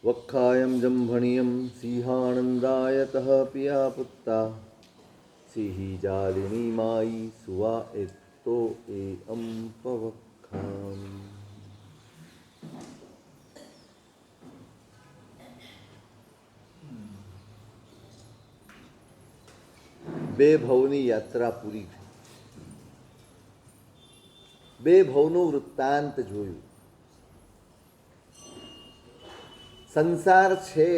વક્ષાયમ જંભણિયમ સિંહાનંદાયતઃ પિયા પુત્તા સિંહી જાલિની માઈ સુવા એતો એ અંપવખામ. બે ભવની યાત્રા પૂરી થઈ. બે ભવનું વૃત્તાંત જોયું. સંસાર છે,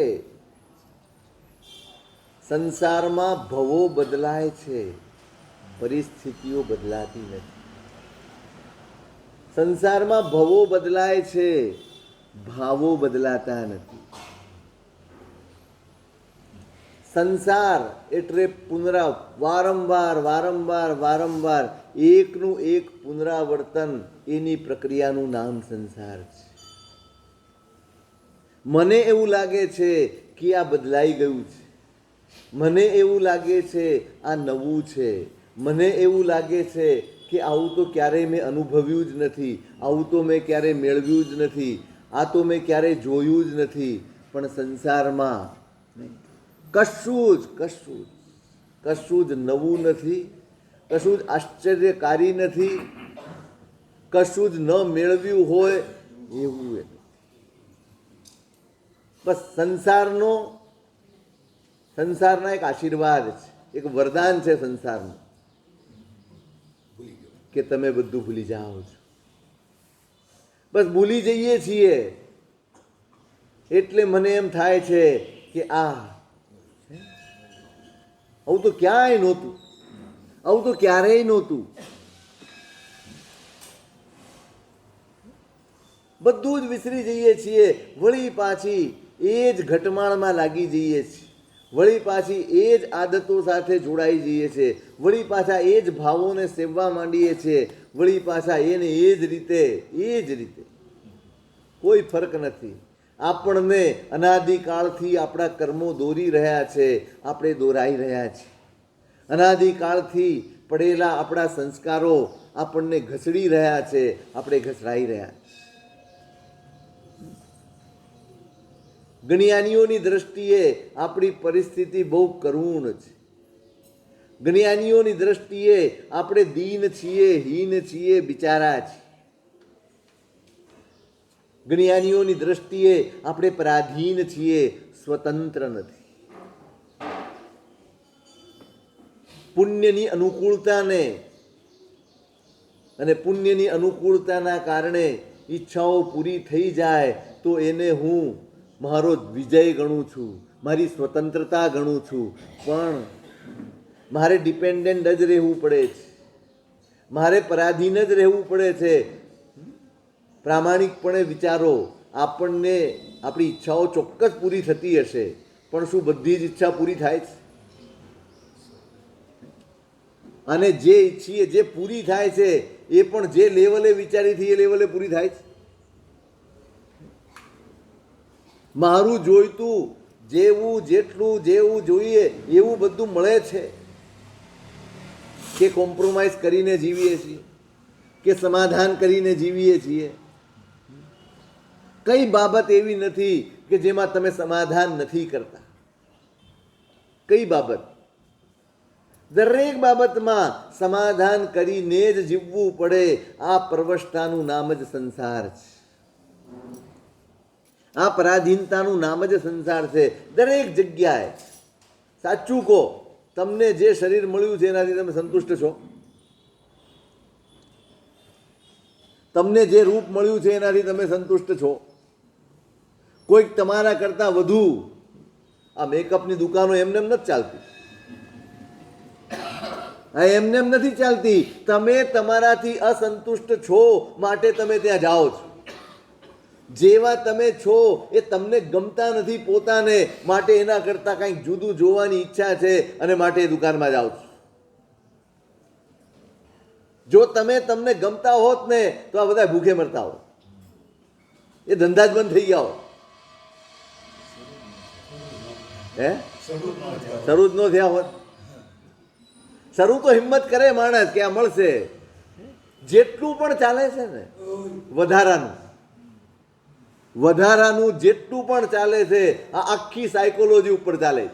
સંસારમાં ભવો બદલાય છે, પરિસ્થિતિઓ બદલાતી નથી. સંસારમાં ભવો બદલાય છે, ભાવો બદલાતા નથી. સંસાર એટલે વારંવાર વારંવાર વારંવાર એકનું એક પુનરાવર્તન, એની પ્રક્રિયાનું નામ સંસાર છે. મને એવું લાગે છે કે આ બદલાઈ ગયું છે, મને એવું લાગે છે આ નવું છે, મને એવું લાગે છે કે આવું તો ક્યારેય મેં અનુભવ્યું જ નથી, આવું તો મેં ક્યારેય મેળવ્યું જ નથી, આ તો મેં ક્યારેય જોયું જ નથી. પણ સંસારમાં કશું જ નવું નથી, કશું જ આશ્ચર્યકારી નથી, કશું જ ન મેળવ્યું હોય એવું એ. બસ સંસારના એક આશીર્વાદ છે, એક વરદાન છે સંસારનું, કે તમે બધું ભૂલી જાઓ છો. બસ ભૂલી જઈએ છીએ એટલે મને એમ થાય છે કે આવું તો ક્યાંય નહોતું, આવું તો ક્યારેય નહોતું. બધું જ વિસરી જઈએ છીએ, વળી પાછી એ જ ઘટમાળમાં લાગી જઈએ છીએ, વળી પાછી એ જ આદતો સાથે જોડાઈ જઈએ છીએ, વળી પાછા એ જ ભાવોને સેવવા માંડીએ છીએ, વળી પાછા એને એ જ રીતે કોઈ ફરક નથી. આપણને અનાદિકાળથી આપણા કર્મો દોરી રહ્યા છે, આપણે દોરાઈ રહ્યા છીએ. અનાદિકાળથી પડેલા આપણા સંસ્કારો આપણને ઘસડી રહ્યા છે, આપણે ઘસડાઈ રહ્યા છીએ. જ્ઞાનીઓની દ્રષ્ટિએ આપણી પરિસ્થિતિ બહુ કરુણ છે. જ્ઞાનીઓની દ્રષ્ટિએ આપણે દીન છીએ, હીન છીએ, બિચારા છીએ. જ્ઞાનીઓની દ્રષ્ટિએ આપણે પરાધીન છીએ, સ્વતંત્ર નથી. પુણ્યની અનુકૂળતાને અને પુણ્યની અનુકૂળતાના કારણે ઈચ્છાઓ પૂરી થઈ જાય તો એને હું મારો વિજય ગણું છું, મારી સ્વતંત્રતા ગણું છું. પણ મારે ડિપેન્ડન્ટ જ રહેવું પડે છે, મારે પરાધીન જ રહેવું પડે છે. પ્રામાણિકપણે વિચારો, આપણને આપણી ઈચ્છાઓ ચોક્કસ પૂરી થતી હશે, પણ શું બધી જ ઈચ્છા પૂરી થાય છે? અને જે ઈચ્છીએ, જે પૂરી થાય છે એ પણ જે લેવલે વિચારી હતી એ લેવલે પૂરી થાય છે? મારું જોઈતું જેવું જેટલું જેવું જોઈએ એવું બધું મળે છે કે કોમ્પ્રોમાઇઝ કરીને જીવીએ છીએ, કે સમાધાન કરીને જીવીએ છીએ? કઈ બાબત એવી નથી કે જેમાં તમે સમાધાન નથી કરતા? કઈ બાબત? દરેક બાબતમાં સમાધાન કરીને જ જીવવું પડે. આ પ્રવષ્ટાનું નામ જ સંસાર છે, આ પરાધીનતાનું નામ જ સંસાર છે. દરેક જગ્યાએ સાચું કહો, તમને જે શરીર મળ્યું છે એનાથી તમે સંતુષ્ટ છો? તમને જે રૂપ મળ્યું છે એનાથી તમે સંતુષ્ટ છો? કોઈક તમારા કરતાં વધુ, આ મેકઅપની દુકાનો એમને નથી ચાલતી, એમને એમ નથી ચાલતી. તમે તમારાથી અસંતુષ્ટ છો માટે તમે ત્યાં જાઓ છો. જેવા તમે છો એ તમને ગમતા નથી પોતાને, માટે એના કરતાં કંઈક જુદું જોવાની ઈચ્છા છે અને માટે એ દુકાનમાં જાઓ છો. જો તમે તમને ગમતા હોત ને તો આ બધા ભૂખે મરતા હોત, એ ધંધા જ બંધ થઈ ગયા હોત. શરૂ જ ન થયા હોત. શરૂ તો હિંમત કરે માણસ કે આ મળશે, જેટલું પણ ચાલે છે ને વધારાનું, વધારાનું જેટલું પણ ચાલે છે આ આખી સાયકોલોજી ઉપર ચાલે છે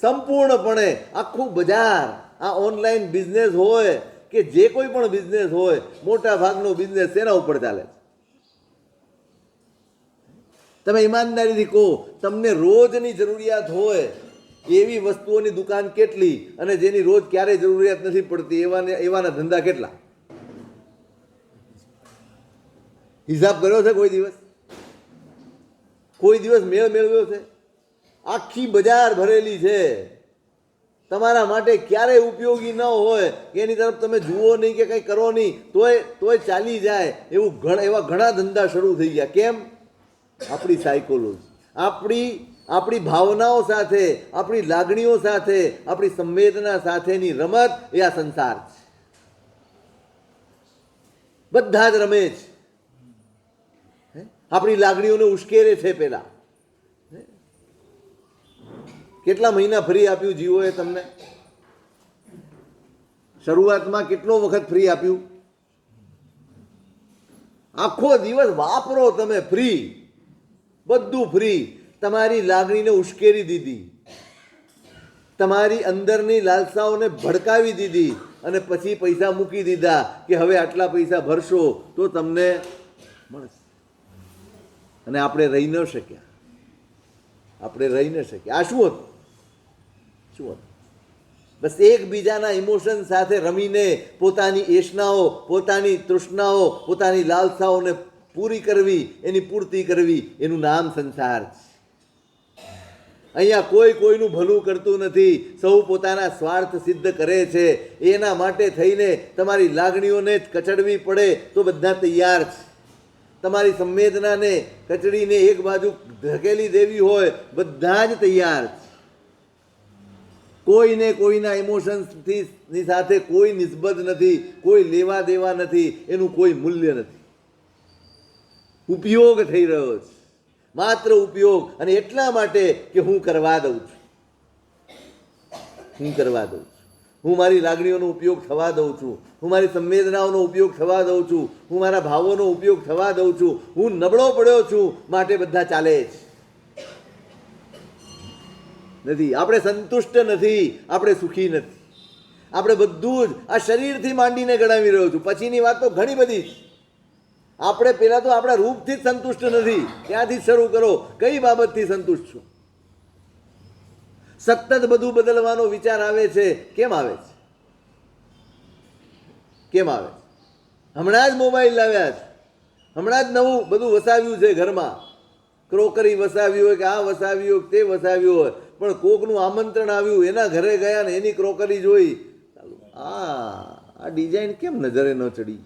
સંપૂર્ણપણે. આખું બજાર આ ઓનલાઈન બિઝનેસ હોય કે જે કોઈ પણ બિઝનેસ હોય, મોટા ભાગનો બિઝનેસ તેના ઉપર ચાલે છે. તમે ઈમાનદારીથી કહો, તમને રોજની જરૂરિયાત હોય એવી વસ્તુઓની દુકાન કેટલી, અને જેની રોજ ક્યારેય જરૂરિયાત નથી પડતી એવાના ધંધા કેટલા? હિસાબ કર્યો છે કોઈ દિવસ? કોઈ દિવસ મેળ મેળવ્યો છે? આખી બજાર ભરેલી છે. તમારા માટે ક્યારેય ઉપયોગી ન હોય એની તરફ તમે જુઓ નહીં કે કંઈ કરો નહીં તોય ચાલી જાય એવા ઘણા ધંધા શરૂ થઈ ગયા. કેમ? આપણી સાયકોલોજી, આપણી ભાવનાઓ સાથે, આપણી લાગણીઓ સાથે, આપણી સંવેદના સાથેની રમત એ આ સંસાર છે. બધા જ રમે છે. આપણી લાગણીઓને ઉશ્કેરે છે. પેલા કેટલા મહિના ફ્રી આપ્યું જીવોએ તમને? શરૂઆતમાં કેટલો વખત ફ્રી આપ્યું? આખો દિવસ વાપરો તમે ફ્રી, બધું ફ્રી. તમારી લાગણીને ઉશ્કેરી દીધી, તમારી અંદરની લાલસાઓને ભડકાવી દીધી, અને પછી પૈસા મૂકી દીધા કે હવે આટલા પૈસા ભરશો તો તમને મળશે. અને આપણે રહી ન શક્યા. આ શું હતું? બસ એકબીજાના ઇમોશન સાથે રમીને પોતાની એશનાઓ, પોતાની તૃષ્ણાઓ, પોતાની લાલસાઓને પૂરી કરવી, એની પૂર્તિ કરવી, એનું નામ સંસાર છે. અહીંયા કોઈ કોઈનું ભલું કરતું નથી. સૌ પોતાના સ્વાર્થ સિદ્ધ કરે છે. એના માટે થઈને તમારી લાગણીઓને જ કચડવી પડે તો બધા તૈયાર છે. તમારી સંવેદનાને કચડીને એક બાજુ ધકેલી દેવી હોય બધા જ તૈયાર છે. કોઈને કોઈના ઇમોશન્સની સાથે કોઈ નિસ્બત નથી, કોઈ લેવા દેવા નથી, એનું કોઈ મૂલ્ય નથી. ઉપયોગ થઈ રહ્યો છે, માત્ર ઉપયોગ. અને એટલા માટે કે હું કરવા દઉં છું, હું મારી લાગણીઓનો ઉપયોગ થવા દઉં છું, હું મારી સંવેદનાઓનો ઉપયોગ થવા દઉં છું, હું મારા ભાવોનો ઉપયોગ થવા દઉં છું. હું નબળો પડ્યો છું માટે બધા ચાલે છે. નથી, આપણે સંતુષ્ટ નથી, આપણે સુખી નથી. આપણે બધું જ આ શરીરથી માંડીને ગણાવી રહ્યો છું. પછીની વાત તો ઘણી બધી છે. આપણે પહેલાં તો આપણા રૂપથી જ સંતુષ્ટ નથી. ત્યાંથી જ શરૂ કરો. કઈ બાબતથી સંતુષ્ટ છો? સતત બધું બદલવાનો વિચાર આવે છે. કેમ આવે છે? હમણાં જ મોબાઈલ લાવ્યા છે, હમણાં જ નવું બધું વસાવ્યું છે ઘરમાં. ક્રોકરી વસાવી હોય કે આ વસાવી હોય તે વસાવ્યું હોય, પણ કોકનું આમંત્રણ આવ્યું, એના ઘરે ગયા ને એની ક્રોકરી જોઈ, આ ડિઝાઇન કેમ નજરે ન ચડી?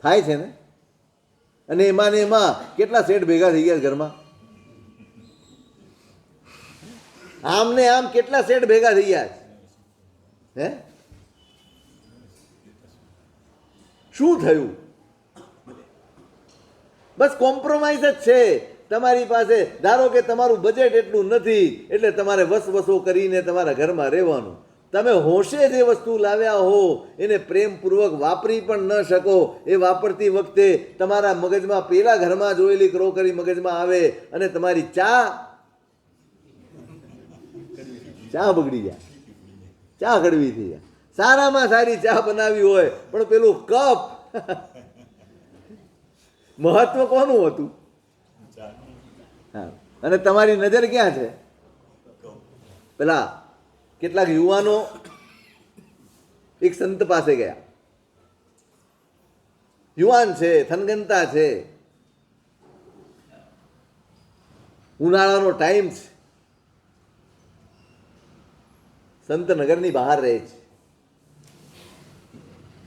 થાય છે ને? અને એમાં ને એમાં કેટલા સેટ ભેગા થઈ ગયા ઘરમાં? આમ ને આમ કેટલા સેટ ભેગા થઈ ગયા છે? શું થયું? બસ કોમ્પ્રોમાઇઝ જ છે તમારી પાસે. ધારો કે તમારું બજેટ એટલું નથી એટલે તમારે વસવસો કરીને તમારા ઘરમાં રહેવાનું. તમે હોશે જે વસ્તુ લાવ્યા હો એને પ્રેમપૂર્વક વાપરી પણ ન શકો. એ વાપરતી વખતે તમારા મગજમાં પેલા ઘરમાં જોયેલી ક્રોકરી મગજમાં આવે અને તમારી ચા બગડી જાય, ચા કડવી થઈ જાય. સારામાં સારી ચા બનાવી હોય પણ પેલું કપ, મહત્વ કોનું હતું? અને તમારી નજર ક્યાં છે? પેલા કેટલાક યુવાનો એક સંત પાસે ગયા. યુવાન છે, થનગનતા છે, ઉનાળાનો ટાઈમ છે. સંત નગરની બહાર રહે છે.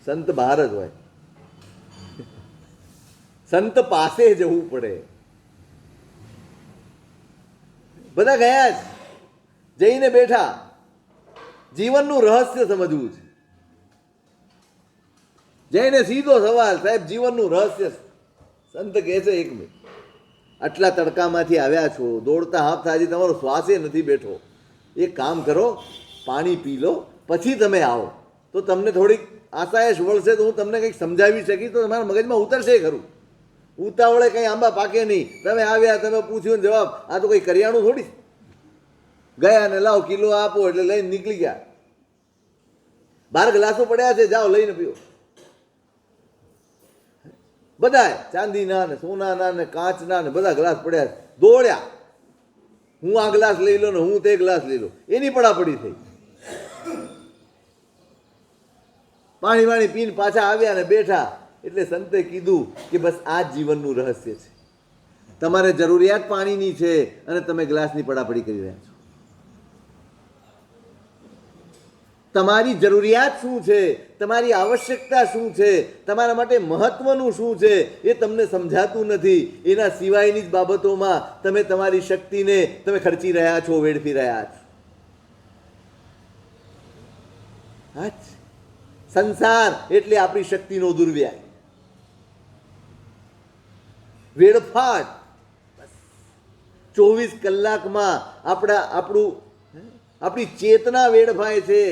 સંત બહાર જ હોય. સંત પાસે જવું પડે. બધા ગયા જ, જઈને બેઠા. જીવનનું રહસ્ય સમજવું છે. જઈને સીધો સવાલ, સાહેબ જીવનનું રહસ્ય. સંત કહે છે, એક મિનિટ, આટલા તડકામાંથી આવ્યા છો, દોડતા હાથ હજી તમારો શ્વાસે નથી બેઠો. એક કામ કરો, પાણી પી લો, પછી તમે આવો તો તમને થોડીક આશાએશ વળશે તો હું તમને કંઈક સમજાવી શકીશ તો તમારા મગજમાં ઉતરશે ખરું. ઉતાવળે કંઈ આંબા પાકે નહીં. તમે આવ્યા, તમે પૂછ્યું જવાબ, આ તો કંઈ કરિયાણું થોડી ગયા ને લાવો કિલો આપો એટલે લઈને નીકળી ગયા. બાર ગ્લાસો પડ્યા છે, જાઓ લઈને પીઓ. બધા ચાંદીના ને સોનાના ને કાચના ને બધા ગ્લાસ પડ્યા છે, દોડ્યા. હું આ ગ્લાસ લઈ લો ને હું તે ગ્લાસ લઈ લો, એની પડાપડી થઈ. પાણી વાણી પીને પાછા આવ્યા ને બેઠા. એટલે સંતે કીધું કે બસ આ જ જીવનનું રહસ્ય છે. તમારે જરૂરિયાત પાણીની છે અને તમે ગ્લાસની પડાપડી કરી રહ્યા છો. તમારી જરૂરિયાત શું છે, તમારી આવશ્યકતા શું છે, તમારા માટે મહત્વનું શું છે એ તમને સમજાતું નથી. એના સિવાયની જ બાબતોમાં તમે તમારી શક્તિને તમે ખર્ચી રહ્યા છો, વેડફી રહ્યા છો. હા, સંસાર એટલે આપણી શક્તિનો દુર્વ્યય, વેડફાટ. 24 કલાકમાં આપણી ચેતના વેડફાય છે,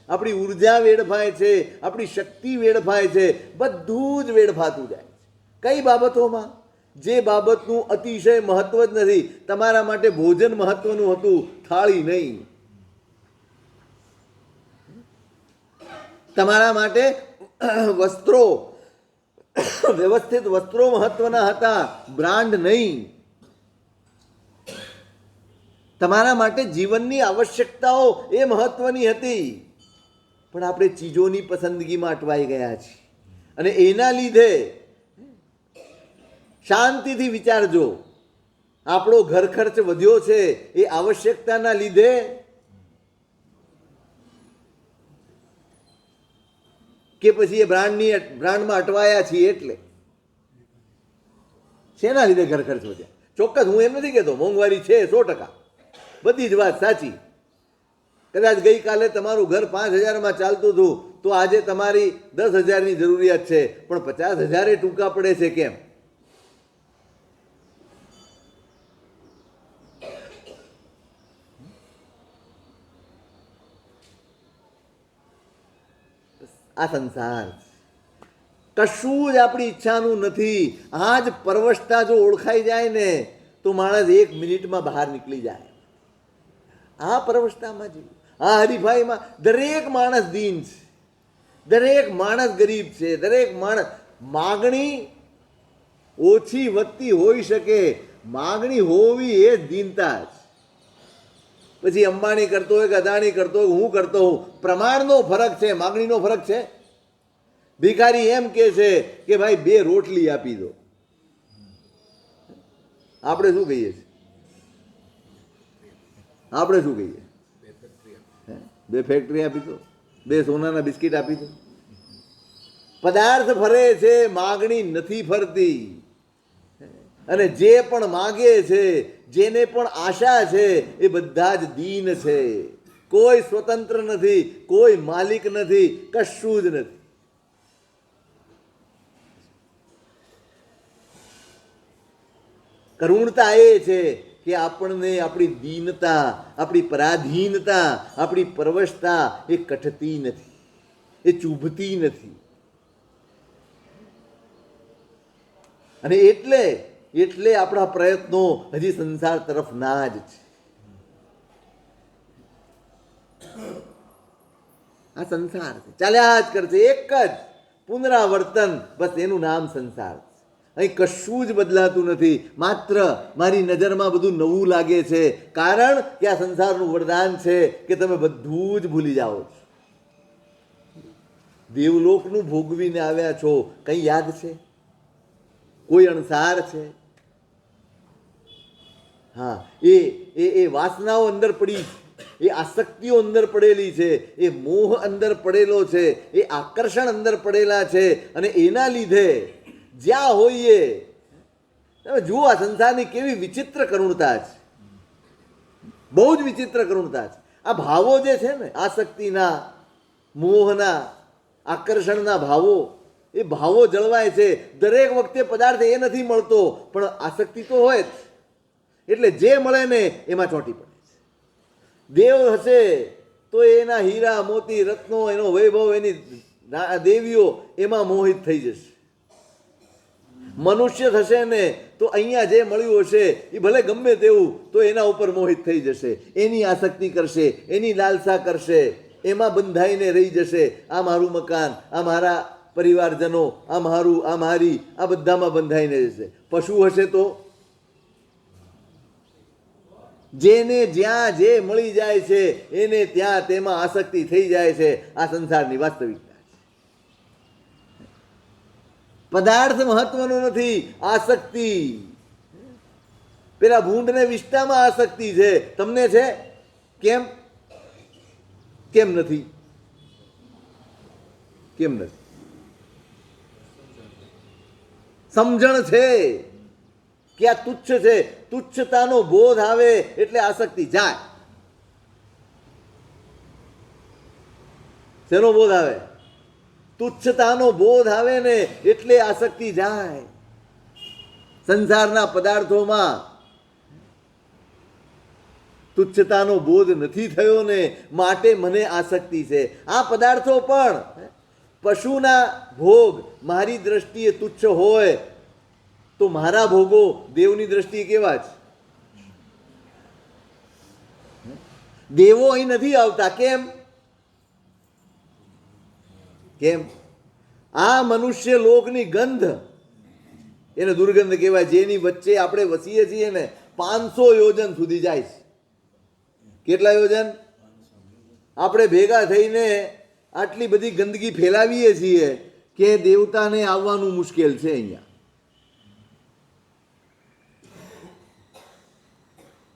આપણી ઉર્જા વેડફાય છે, આપણી શક્તિ વેડફાય છે. બધું જ વેડફાતું જાય છે. કઈ બાબતોમાં? જે બાબતનું અતિશય મહત્વ જ નથી. તમારા માટે ભોજન મહત્વનું હતું, થાળી નહીં. તમારા માટે વસ્ત્રો, વ્યવસ્થિત વસ્ત્રો મહત્વના હતા, બ્રાન્ડ નહીં. તમારા માટે જીવનની આવશ્યકતાઓ એ મહત્વની હતી. પણ આપણે ચીજોની પસંદગીમાં અટવાઈ ગયા છીએ. અને એના લીધે શાંતિથી વિચારજો, આપણો ઘર ખર્ચ વધ્યો છે એ આવશ્યકતાના લીધે કે પછી એ બ્રાન્ડમાં અટવાયા છીએ એટલે? શેના લીધે ઘર ખર્ચ વધ્યા? ચોક્કસ હું એમ નથી કહેતો મોંઘવારી છે 100%, બધી જ વાત સાચી. કદાચ ગઈકાલે તમારું ઘર 5,000માં ચાલતું હતું તો આજે તમારી 10,000ની જરૂરિયાત છે, પણ 50,000 ટૂંકા પડે છે. કેમ? આ સંસાર કશું જ આપણી ઈચ્છાનું નથી. આ જ પરવશતા જો ઓળખાઈ જાય ને તો માણસ 1 મિનિટમાં બહાર નીકળી જાય. આ પરવશતામાં જીવ, આ હરીફાઈમાં દરેક માણસ દીન છે, દરેક માણસ ગરીબ છે, દરેક માણસ. માગણી ઓછી વધતી હોઈ શકે, માગણી હોવી એ જ દીનતા જ. પછી અંબાણી કરતો હોય કે અદાણી કરતો હોય, હું કરતો હું, પ્રમાણનો ફરક છે, માગણીનો ફરક છે. ભિખારી એમ કે છે કે ભાઈ 2 રોટલી આપી દો. આપણે શું કહીએ છીએ? આપણે શું કહીએ? 2 ફેક્ટરી આપી દો, 2 સોનાના બિસ્કિટ આપી દો. પદાર્થ ફરે છે, માગણી નથી ફરતી. અને જે પણ માગે છે, જેને પણ આશા છે, એ બધા જ દીન છે. કોઈ સ્વતંત્ર નથી, કોઈ માલિક નથી, કશું જ નથી. કરુણતા એ છે કે આપણને આપણી દીનતા, આપણી પરાધીનતા, આપણી પરવશતા એ કઠતી નથી, એ ચૂભતી નથી. અને એટલે આપણા પ્રયત્નો હજી સંસાર તરફ ના જ છે. આ સંસાર ચાલ્યા જ કરશે, એક જ પુનરાવર્તન, બસ એનું નામ સંસાર. અહીં કશું જ બદલાતું નથી. માત્ર મારી નજરમાં બધું નવું લાગે છે, કારણ કે આ સંસારનું વરદાન છે કે તમે બધું જ ભૂલી જાઓ છો. દેવલોકનું ભોગવીને આવ્યા છો, કંઈ યાદ છે? કોઈ અણસાર છે? હા, એ વાસનાઓ અંદર પડી, એ આસક્તિઓ અંદર પડેલી છે, એ મોહ અંદર પડેલો છે, એ આકર્ષણ અંદર પડેલા છે. અને એના લીધે જ્યાં હોઈએ, તમે જુઓ આ સંસારની કેવી વિચિત્ર કરુણતા છે, બહુ જ વિચિત્ર કરુણતા છે. આ ભાવો જે છે ને, આસક્તિના, મોહના, આકર્ષણના ભાવો, એ ભાવો જળવાય છે. દરેક વખતે પદાર્થ એ નથી મળતો, પણ આસક્તિ તો હોય જ. એટલે જે મળે ને એમાં ચોંટી પડે છે. દેવ હશે તો એના હીરા મોતી રત્નો, એનો વૈભવ, એની દેવીઓ એમાં મોહિત થઈ જશે. મનુષ્ય થશે ને તો અહીંયા જે મળ્યું હશે એ ભલે ગમે તેવું તો એના ઉપર મોહિત થઈ જશે, એની આસક્તિ કરશે, એની લાલસા કરશે, એમાં બંધાઈને રહી જશે. આ મારું મકાન, આ મારા પરિવારજનો, આ મારું, આ મારી, આ બધામાં બંધાઈને જશે. પશુ હશે તો જેને જ્યાં જે મળી જાય છે એને ત્યાં તેમાં આસક્તિ થઈ જાય છે. આ સંસારની વાસ્તવિકતા. પદાર્થ મહત્વનો નથી, આસક્તિ. પેલા ભૂંડને વિષ્ટામાં આસક્તિ છે, તમને છે? કેમ કેમ નથી? કેમ નથી? સમજણ છે કે આ તુચ્છ છે. તુચ્છતાનો બોધ આવે એટલે આસક્તિ જાય. શેનો બોધ આવે? તુચ્છતાનો બોધ આવે ને એટલે આસક્તિ જાય. સંસારના પદાર્થોમાં તુચ્છતાનો બોધ નથી થયો ને માટે મને આસક્તિ છે. આ પદાર્થો પણ પશુના ભોગ મારી દ્રષ્ટિએ તુચ્છ હોય તો મારા ભોગો દેવની દ્રષ્ટિએ કેવા છે? દેવો અહીં નથી આવતા. કેમ? કેમ? આ મનુષ્ય લોકની ગંધ, એને દુર્ગંધ કહેવાય, જેની વચ્ચે આપણે વસીએ છીએ ને 500 યોજન સુધી જાય છે. કેટલા યોજન? આપણે ભેગા થઈને આટલી બધી ગંદકી ફેલાવીએ છીએ કે દેવતાને આવવાનું મુશ્કેલ છે. અહીંયા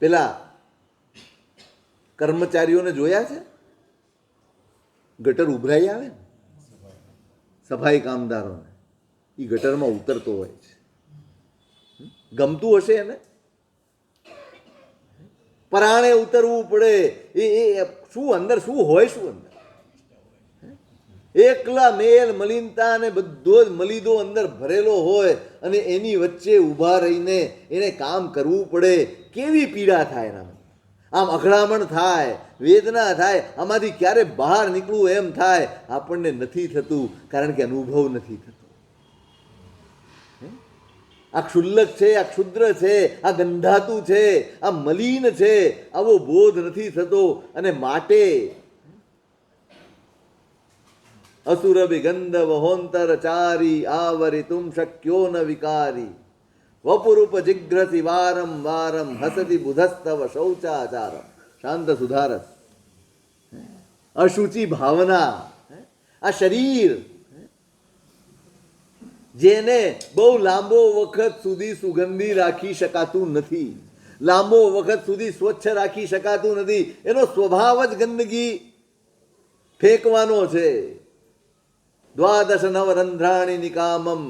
પેલા કર્મચારીઓને જોયા છે? ગટર ઉભરાઈ આવે ને, સફાઈ કામદારોને, એ ગટરમાં ઉતરતો હોય છે. ગમતું હશે એને? પરાણે ઉતરવું પડે. એ શું અંદર શું હોય? શું અંદર એકલા મેલ મલિનતા અને બધો જ મલીદો અંદર ભરેલો હોય અને એની વચ્ચે ઊભા રહીને એને કામ કરવું પડે. કેવી પીડા થાય એના. આમ અઘડામણ થાય, વેદના થાય. આમાંથી ક્યારે બહાર નીકળવું એમ થાય. આપણને નથી થતું કારણ કે અનુભવ નથી થતો. આ ક્ષુલ્લક છે, આ ક્ષુદ્ર છે, આ ગંધાતું છે, આ મલિન છે, આવો બોધ નથી થતો. અને માટે અસુરભિ ગંધ વહોંતર ચારી આવરિતુમ શક્યો ન વિકારી વપુરૂપ જિઘ્રસી વારમ વારમ હસતિ બુધસ્તવ શૌચાચારમ. શાંત સુધારસ. અશુચિ ભાવના, આ શરીર જેને બહુ લાંબો વખત સુધી સુગંધી રાખી શકાતું નથી, લાંબો વખત સુધી સ્વચ્છ રાખી શકાતું નથી. એનો સ્વભાવ જ ગંદકી ફેંકવાનો છે. દ્વાદશ નવરંધ્રાણી નિકામમ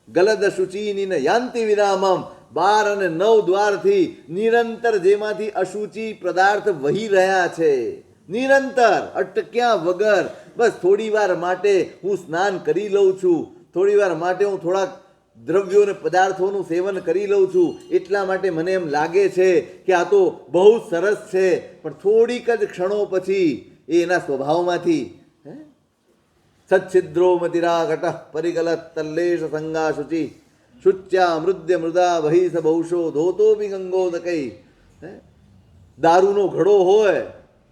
ગલદ શુચિની યાંતિ વિરામમ. 12 અને 9 દ્વારથી નિરંતર જેમાંથી અશુચિ પદાર્થ વહી રહ્યા છે, નિરંતર અટક્યા વગર. બસ થોડી વાર માટે હું સ્નાન કરી લઉં છું, થોડી વાર માટે હું થોડાક દ્રવ્યો અને પદાર્થોનું સેવન કરી લઉં છું. એટલા માટે મને એમ લાગે છે કે આ તો બહુ સરસ છે. પણ થોડીક જ ક્ષણો પછી એ એના સ્વભાવમાંથી સચ્છિદ્રો મતિરા ઘટ પરિગલત તલ્લેશ સંગા શુચિ શુચ્યા મૃદ્ય મૃદા વહી સ બહુશો ધોતો બી ગંગોદકઈ. દારૂનો ઘડો હોય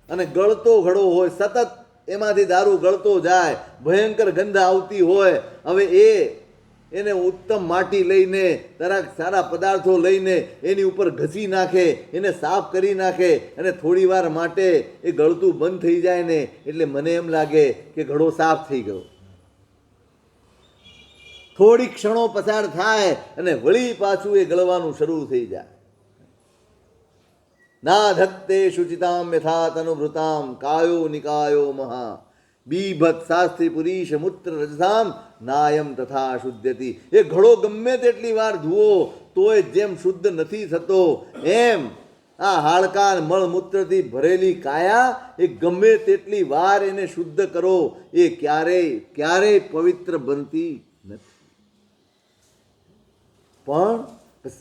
અને ગળતો ઘડો હોય, સતત એમાંથી દારૂ ગળતો જાય, ભયંકર ગંધ આવતી હોય. હવે એને ઉત્તમ માટી લઈને, તરાક સારા પદાર્થો લઈને એની ઉપર ઘસી નાખે, એને સાફ કરી નાખે અને થોડી વાર માટે એ ગળતું બંધ થઈ જાય ને એટલે મને એમ લાગે કે ઘડો સાફ થઈ ગયો. થોડી ક્ષણો પસાર થાય અને વળી પાછું એ ગળવાનું શરૂ થઈ જાય. ના ધત્તે શુચિતામ યથા તનુભૃતામ કાયો નિકાયો મહા બીભત શાસ્ત્રી પુરીશ મૂત્ર રજસામ નાયમ તથા શુદ્ધતી. એ ઘડો ગમે તેટલી વાર ધુઓ તોય જેમ શુદ્ધ નથી થતો, એમ આ હાડકા મળમૂત્રથી ભરેલી કાયા એ ગમે તેટલી વાર એને શુદ્ધ કરો એ ક્યારેય પવિત્ર બનતી નથી. પણ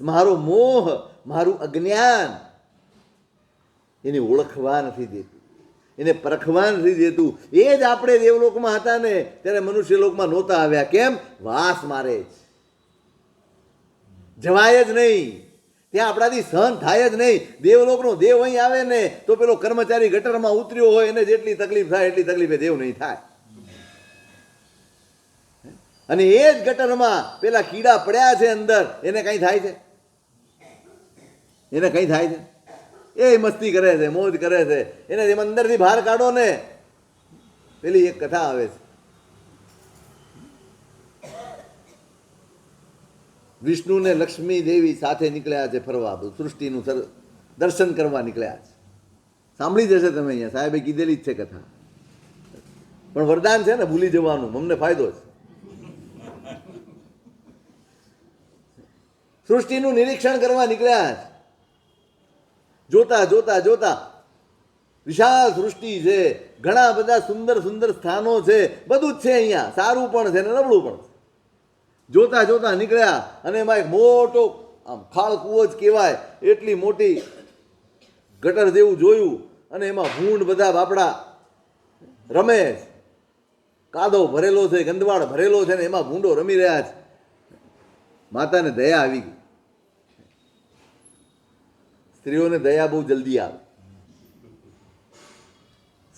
મારો મોહ, મારું અજ્ઞાન એને ઓળખવા નથી દેતું. એને પરખવા નથી દેતું. એ જ આપણે દેવલોકમાં હતા ને ત્યારે મનુષ્ય લોકમાં નહોતા આવ્યા. કેમ? વાસ મારે જ, જવાય જ નહીં, ત્યાં આપણાથી સહન થાય જ નહીં. દેવલોકનો દેવ અહીં આવે ને તો પેલો કર્મચારી ગટરમાં ઉતર્યો હોય એને જેટલી તકલીફ થાય એટલી તકલીફ દેવ નહીં થાય. અને એ જ ગટરમાં પેલા કીડા પડ્યા છે અંદર, એને કઈ થાય છે? એને કઈ થાય છે? એ મસ્તી કરે છે, મોજ કરે છે, એને અંદરથી બહાર કાઢો ને. પેલી એક કથા આવે છે, વિષ્ણુ ને લક્ષ્મી દેવી સાથે નીકળ્યા છે ફરવા, સૃષ્ટિનું દર્શન કરવા નીકળ્યા છે. સાંભળી જશે તમે, અહીંયા સાહેબે કીધેલી જ છે કથા. પણ વરદાન છે ને ભૂલી જવાનું, અમને ફાયદો છે. સૃષ્ટિનું નિરીક્ષણ કરવા નીકળ્યા છે. જોતા જોતા જોતા વિશાળ સૃષ્ટિ છે, ઘણા બધા સુંદર સુંદર સ્થાનો છે, બધું જ છે અહીંયા, સારું પણ છે ને નબળું પણ છે. જોતા જોતા નીકળ્યા અને એમાં એક મોટો આમ ખાળ કૂવો જ કહેવાય એટલી મોટી ગટર જેવું જોયું અને એમાં ભૂંડ બધા બાપડા રમે, કાદવ ભરેલો છે, ગંદવાડ ભરેલો છે ને એમાં ભૂંડો રમી રહ્યા છે. માતાને દયા આવી ગઈ. સ્ત્રીઓને દયા બહુ જલ્દી આવે,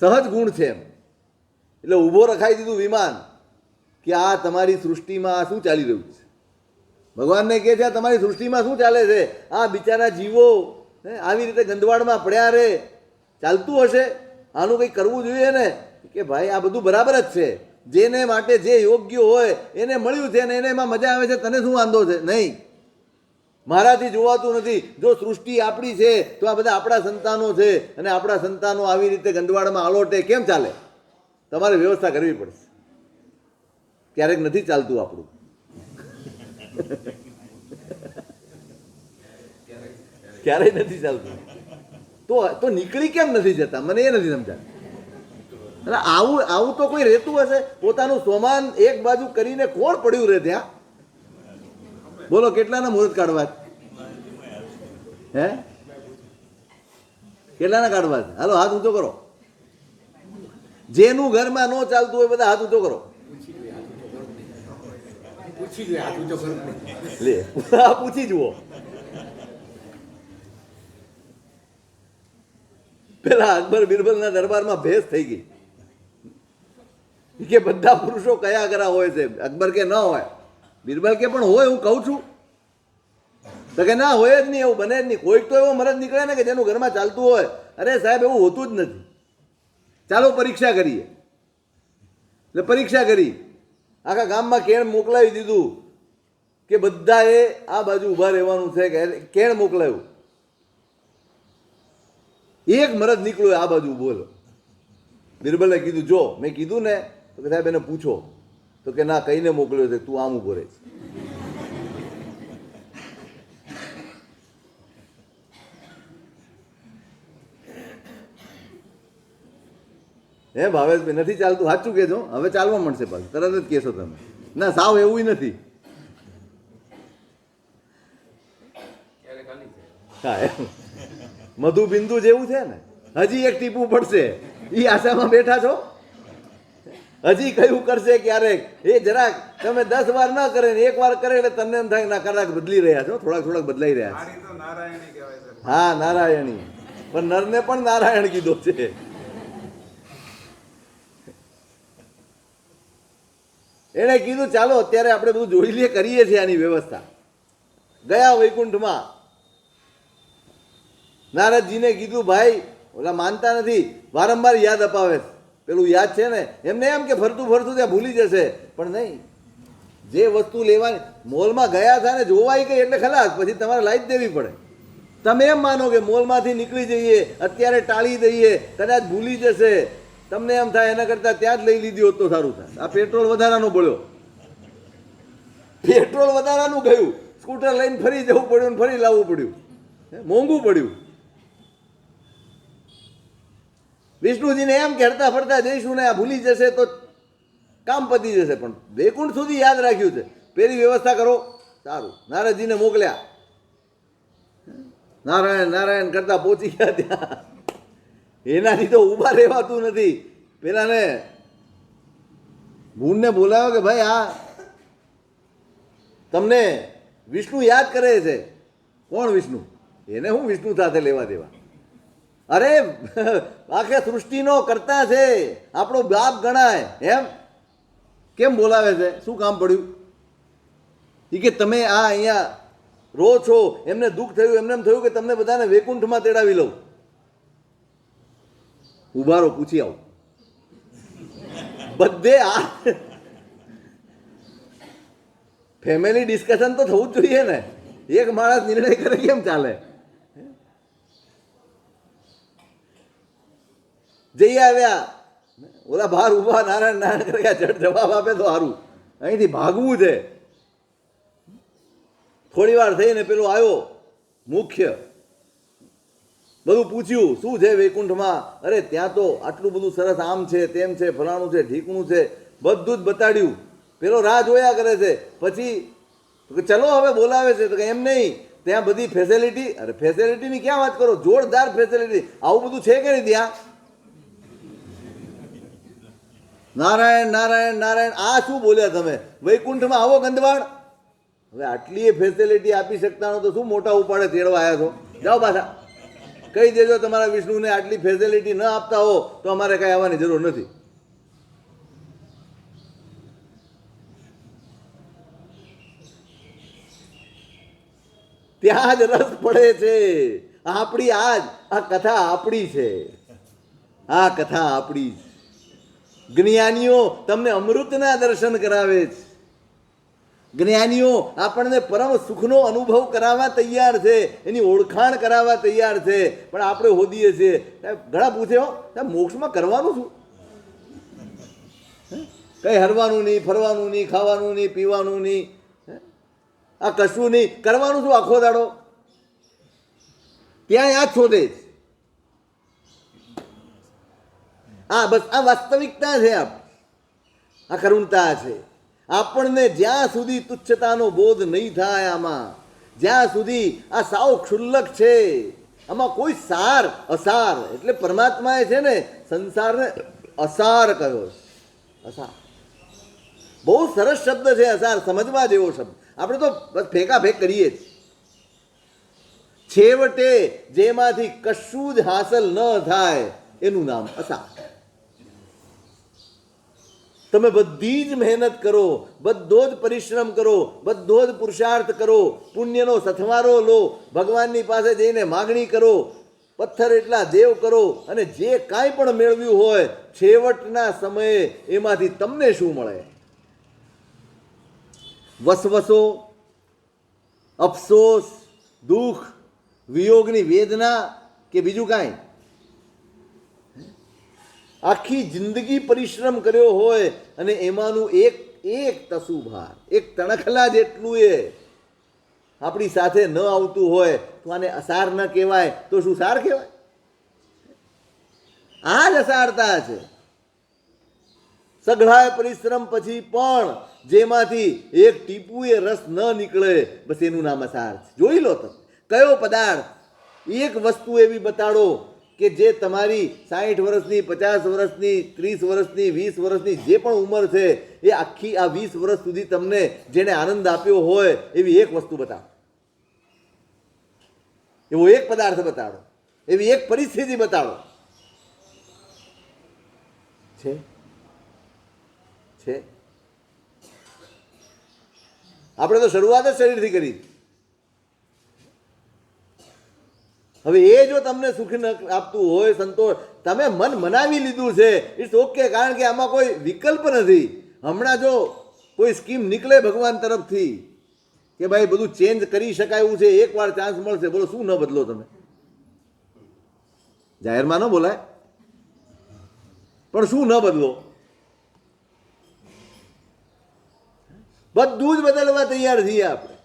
સહજ ગુણ છે એમ. એટલે ઊભો રખાઈ દીધું વિમાન કે આ તમારી સૃષ્ટિમાં આ શું ચાલી રહ્યું છે. ભગવાનને કહે છે આ તમારી સૃષ્ટિમાં શું ચાલે છે? આ બિચારા જીવો આવી રીતે ગંદવાડમાં પડ્યા રે, ચાલતું હશે? આનું કંઈક કરવું જોઈએ ને. કે ભાઈ આ બધું બરાબર જ છે, જેને માટે જે યોગ્ય હોય એને મળ્યું છે ને એને એમાં મજા આવે છે, તને શું વાંધો છે? નહીં, મારાથી જોવાતું નથી. જો સૃષ્ટિ આપણી છે તો આ બધા આપણા સંતાનો છે અને આપણા સંતાનો આવી રીતે ગંદવાડમાં આલોટે કેમ ચાલે? તમારે વ્યવસ્થા કરવી પડશે. ક્યારેક નથી ચાલતું આપણું. ક્યારેય નથી ચાલતું તો નીકળી કેમ નથી જતા? મને એ નથી સમજાતું. અને આવું આવું તો કોઈ રહેતું હશે? પોતાનું સોમાન એક બાજુ કરીને કોણ પડ્યું રહે ત્યાં? બોલો કેટલાના મુહૂર્ત કાઢવા? હે, કેટલાના કાઢવા? હાલો હાથ ઊંચો કરો. જેનું ઘરમાં ન ચાલતું હોય બધા હાથ ઊંચો કરો. લે પૂછી જુઓ. પેલા અકબર બિરબલના દરબારમાં ભેસ થઈ ગઈ કે બધા પુરુષો કયા કરા હોય છે. અકબર કે ન હોય. બિરબલ કે પણ હોય, હું કહું છું. તો કે ના હોય જ નહીં, એવું બને જ નહીં. કોઈક તો એવો મરદ નીકળે ને કે જેનું ઘરમાં ચાલતું હોય. અરે સાહેબ એવું હોતું જ નથી. ચાલો પરીક્ષા કરીએ. એટલે પરીક્ષા કરી, આખા ગામમાં કેણ મોકલાવી દીધું કે બધાએ આ બાજુ ઊભા રહેવાનું છે. કે કેણ મોકલાયું? એક મરદ નીકળ્યો આ બાજુ બોલો. બિરબલે કીધું જો મેં કીધું ને તો કે સાહેબ એને પૂછો. તો કે ના, કઈને મોકલ્યો છે? તું આમ ઊભો રહે છે. હે ભાવેશભાઈ નથી ચાલતું? સાચું કહેજો, હવે ચાલવા મળશે પાછું. તરત જ કહેશો તમે. ના સાવ એવું નથી. હા, મધુ બિંદુ જેવું છે ને, હજી એક ટીપું પડશે એ આશામાં બેઠા છો. હજી કયું કરશે ક્યારેક. એ જરાક તમે 10 વાર ના કરે ને 1 વાર કરે એટલે તમને એમ થાય ના કદાચ બદલી રહ્યા છો, થોડાક બદલાઈ રહ્યા છે. હા નારાયણી, પણ નરને પણ નારાયણ કીધો છે. એણે કીધું ચાલો અત્યારે આપણે બધું જોઈ લઈએ, કરીએ છીએ આની વ્યવસ્થા. ગયા વૈકુંઠમાં નારદજીને કીધું ભાઈ ઓલા માનતા નથી, વારંવાર યાદ અપાવે. પેલું યાદ છે ને એમને એમ કે ફરતું ત્યાં ભૂલી જશે, પણ નહીં. જે વસ્તુ લેવાની મોલમાં ગયા હતા ને જોવાઈ ગઈ એટલે ખલાસ, પછી તમારે લાવી જ દેવી પડે. તમે એમ માનો કે મોલમાંથી નીકળી જઈએ, અત્યારે ટાળી દઈએ, કદાચ ભૂલી જશે. તમને એમ થાય એના કરતાં ત્યાં જ લઈ લીધી હોત તો સારું થાય. આ પેટ્રોલ વધારાનું બળ્યો, પેટ્રોલ વધારાનું ગયું, સ્કૂટર લઈને ફરી જવું પડ્યું ને ફરી લાવવું પડ્યું, મોંઘું પડ્યું. વિષ્ણુજીને એમ કે હરતા ફરતા જઈશું ને આ ભૂલી જશે તો કામ પતી જશે, પણ વૈકુંઠ સુધી યાદ રાખ્યું છે. પેલી વ્યવસ્થા કરો. સારું, નારદજીને મોકલ્યા. નારાયણ નારાયણ કરતા પહોંચી ગયા ત્યાં. એનાથી તો ઊભા રહેવાતું નથી. પેલાને ભૂનને બોલાવ્યો કે ભાઈ આ તમને વિષ્ણુ યાદ કરે છે. કોણ વિષ્ણુ? એને હું વિષ્ણુ સાથે લેવા દેવા? અરે આખે સૃષ્ટિનો કરતા છે, આપણો બાપ ગણાય. એમ કેમ બોલાવે છે? શું કામ પડ્યું? એ કે તમે આ અહીંયા રહો છો, એમને દુઃખ થયું, એમને એમ થયું કે તમને બધાને વૈકુંઠમાં તેડાવી લઉં. ઉભા રહો, પૂછી આવું. બધે આ ફેમિલી ડિસ્કશન તો થવું જ જોઈએ ને. એક માણસ નિર્ણય કરે કેમ ચાલે? જઈ આવ્યા, ઓલા બહાર ઉભા નારાયણ નારાયણ કર્યા, જડ જવાબ આપે તો સારું. અહીંથી ભાગવું છે. થોડી વાર થઈને પેલો આવ્યો મુખ્ય, બધું પૂછ્યું શું છે વૈકુંઠમાં? અરે ત્યાં તો આટલું બધું સરસ, આમ છે, તેમ છે, ફલાણું છે, ઢીકણું છે, બધું જ બતાડ્યું. પેલો રાહ જોયા કરે છે. પછી ચલો હવે બોલાવે છે તો કે એમ નહીં, ત્યાં બધી ફેસિલિટી. અરે ફેસિલિટીની ક્યાં વાત કરો? જોરદાર ફેસિલિટી. આવું બધું છે કે નહીં ત્યાં? નારાયણ નારાયણ નારાયણ, આ શું બોલ્યા તમે? વૈકુંઠમાં આવો ગંદવાડ? હવે આટલી ફેસિલિટી આપી શકતા હો તો શું મોટા ઉપાડે તેડવા આવ્યા છો? જાઓ પાછા. કહી દેજો તમારા વિષ્ણુને આટલી ફેસિલિટી ન આપતા હો તો અમારે કાંઈ આવવાની જરૂર નથી. ત્યાં જ રસ પડે છે. આપણી આ કથા આપણી છે. આ કથા આપણી છે. જ્ઞાનીઓ તમને અમૃતના દર્શન કરાવે છે. જ્ઞાનીઓ આપણને પરમ સુખનો અનુભવ કરાવવા તૈયાર છે, એની ઓળખાણ કરાવવા તૈયાર છે. પણ આપણે હોદીએ છીએ. ઘણા પૂછે હો, મોક્ષમાં કરવાનું શું? કઈ હરવાનું નહીં, ફરવાનું નહીં, ખાવાનું નહીં, પીવાનું નહીં, આ કશું નહીં, કરવાનું શું આખો દાડો? ત્યાં આ શોધે છે. આ બસ આ વાસ્તવિકતા છે. આ કરુણતા છે. આપણને જ્યાં સુધી તુચ્છતાનો બોધ નહીં થાય, આમાં જ્યાં સુધી આ સાવ ક્ષુલ્લક છે, આમાં કોઈ સાર અસાર, એટલે પરમાત્માએ છે ને સંસારને અસાર કહ્યો. અસાર બહુ સરસ શબ્દ છે. અસાર સમજવા જેવો શબ્દ. આપણે તો બસ ફેંકાફેંક કરીએ જ. છેવટે જેમાંથી કશું જ હાંસલ ન થાય એનું નામ અસાર. તમે બધી જ મહેનત કરો, બધો જ પરિશ્રમ કરો, બધો જ પુરુષાર્થ કરો, પુણ્યનો સથવારો લો, ભગવાનની પાસે જઈને માગણી કરો, પથ્થર એટલા દેવ કરો, અને જે કાંઈ પણ મેળવ્યું હોય છેવટના સમયે એમાંથી તમને શું મળે? વસવસો, અફસોસ, દુઃખ, વિયોગની વેદના કે બીજું કાંઈ? આખી જિંદગી પરિશ્રમ કર્યો હોય અને એમાંનું એક તસુભાર, એક તણખલા જેટલું એ આપણી સાથે ન આવતું હોય તો આને અસાર ન કહેવાય તો શું સાર કહેવાય? આ જ અસારતા છે. સઘળાય પરિશ્રમ પછી પણ જેમાંથી એક ટીપું એ રસ ન નીકળે, બસ એનું નામ અસાર છે. જોઈ લો તમે કયો પદાર્થ, એક વસ્તુ એવી બતાડો કે જે તમારી 60 વર્ષની, 50 વર્ષની, 30 વર્ષની, 20 વર્ષની જે પણ ઉંમર છે એ આખી આ 20 વર્ષ સુધી તમને જેને આનંદ આપ્યો હોય એવી એક વસ્તુ બતાવો, એવો એક પદાર્થ બતાડો, એવી એક પરિસ્થિતિ બતાડો. છે છે આપણે તો શરૂઆત જ શરીરથી કરી. હવે એ જો તમને સુખ ન આપતું હોય, સંતોષ, તમે મન મનાવી લીધું છે, ઇટ્સ ઓકે, કારણ કે આમાં કોઈ વિકલ્પ નથી. હમણાં જો કોઈ સ્કીમ નીકળે ભગવાન તરફથી કે ભાઈ બધું ચેન્જ કરી શકાય એવું છે, એકવાર ચાન્સ મળશે, બોલો શું ન બદલો તમે? જાહેરમાં ન બોલાય પણ શું ન બદલો? બધું જ બદલવા તૈયાર છીએ આપણે.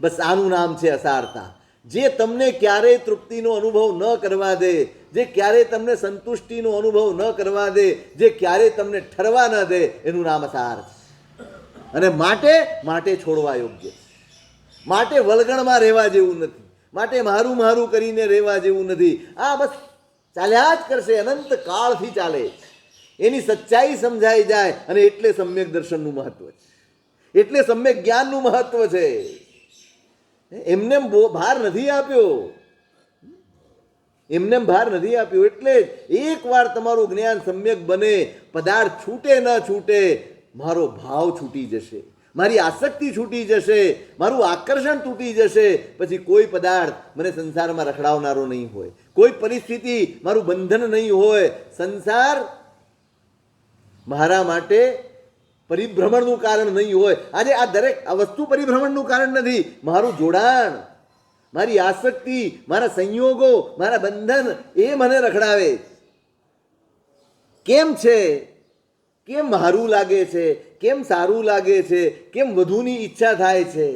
બસ આનું નામ છે અસારતા. જે તમને ક્યારેય તૃપ્તિનો અનુભવ ન કરવા દે, જે ક્યારેય તમને સંતુષ્ટિનો અનુભવ ન કરવા દે, જે ક્યારેય તમને ઠરવા ન દે, એનું નામ અસાર છે. અને માટે છોડવા યોગ્ય છે. માટે વલગણમાં રહેવા જેવું નથી. માટે મારું મારું કરીને રહેવા જેવું નથી. આ બસ ચાલ્યા જ કરશે, અનંત કાળથી ચાલે. એની સચ્ચાઈ સમજાઈ જાય અને એટલે સમ્યક દર્શનનું મહત્વ છે, એટલે સમ્યક જ્ઞાનનું મહત્વ છે. એમને ભાર નથી આપ્યો, એમને ભાર નથી આપ્યો. એટલે જ એકવાર તમારું જ્ઞાન સમ્યક બને, પદાર્થ છૂટે ન છૂટે, મારો ભાવ છૂટી જશે, મારી આસક્તિ છૂટી જશે, મારું આકર્ષણ તૂટી જશે. પછી કોઈ પદાર્થ મને સંસારમાં રખડાવનારો નહીં હોય, કોઈ પરિસ્થિતિ મારું બંધન નહીં હોય. સંસાર મારા માટે પરિભ્રમણનું કારણ નહીં હોય. આજે આ દરેક આ વસ્તુ પરિભ્રમણનું કારણ નથી. મારું જોડાણ, મારી આસક્તિ, મારા સંયોગો, મારા બંધન એ મને રખડાવે. કેમ છે? કેમ સારું લાગે છે, કેમ સારું લાગે છે, કેમ વધુની ઈચ્છા થાય છે?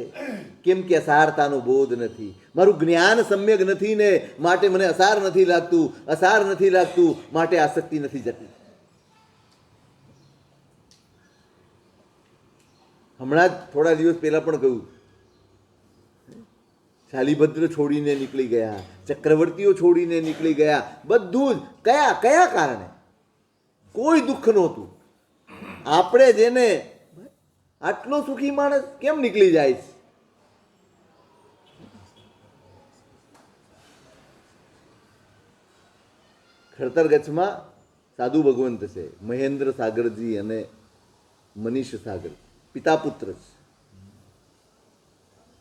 કેમ કે અસારતાનો બોધ નથી, મારું જ્ઞાન સમ્યક નથી ને માટે મને અસાર નથી લાગતું, અસાર નથી લાગતું માટે આસક્તિ નથી જતી. હમણાં જ થોડા દિવસ પહેલા પણ કહ્યું, શાલિભદ્ર છોડીને નીકળી ગયા, ચક્રવર્તીઓ છોડીને નીકળી ગયા, બધું જ કયા કયા કારણે? કોઈ દુઃખ નહોતું. આપણે જેને આટલો સુખી માણસ કેમ નીકળી જાય છે? ખડતર ગચ્છમાં સાધુ ભગવંત છે, મહેન્દ્ર સાગરજી અને મનીષ સાગર, પિતા પુત્ર છે.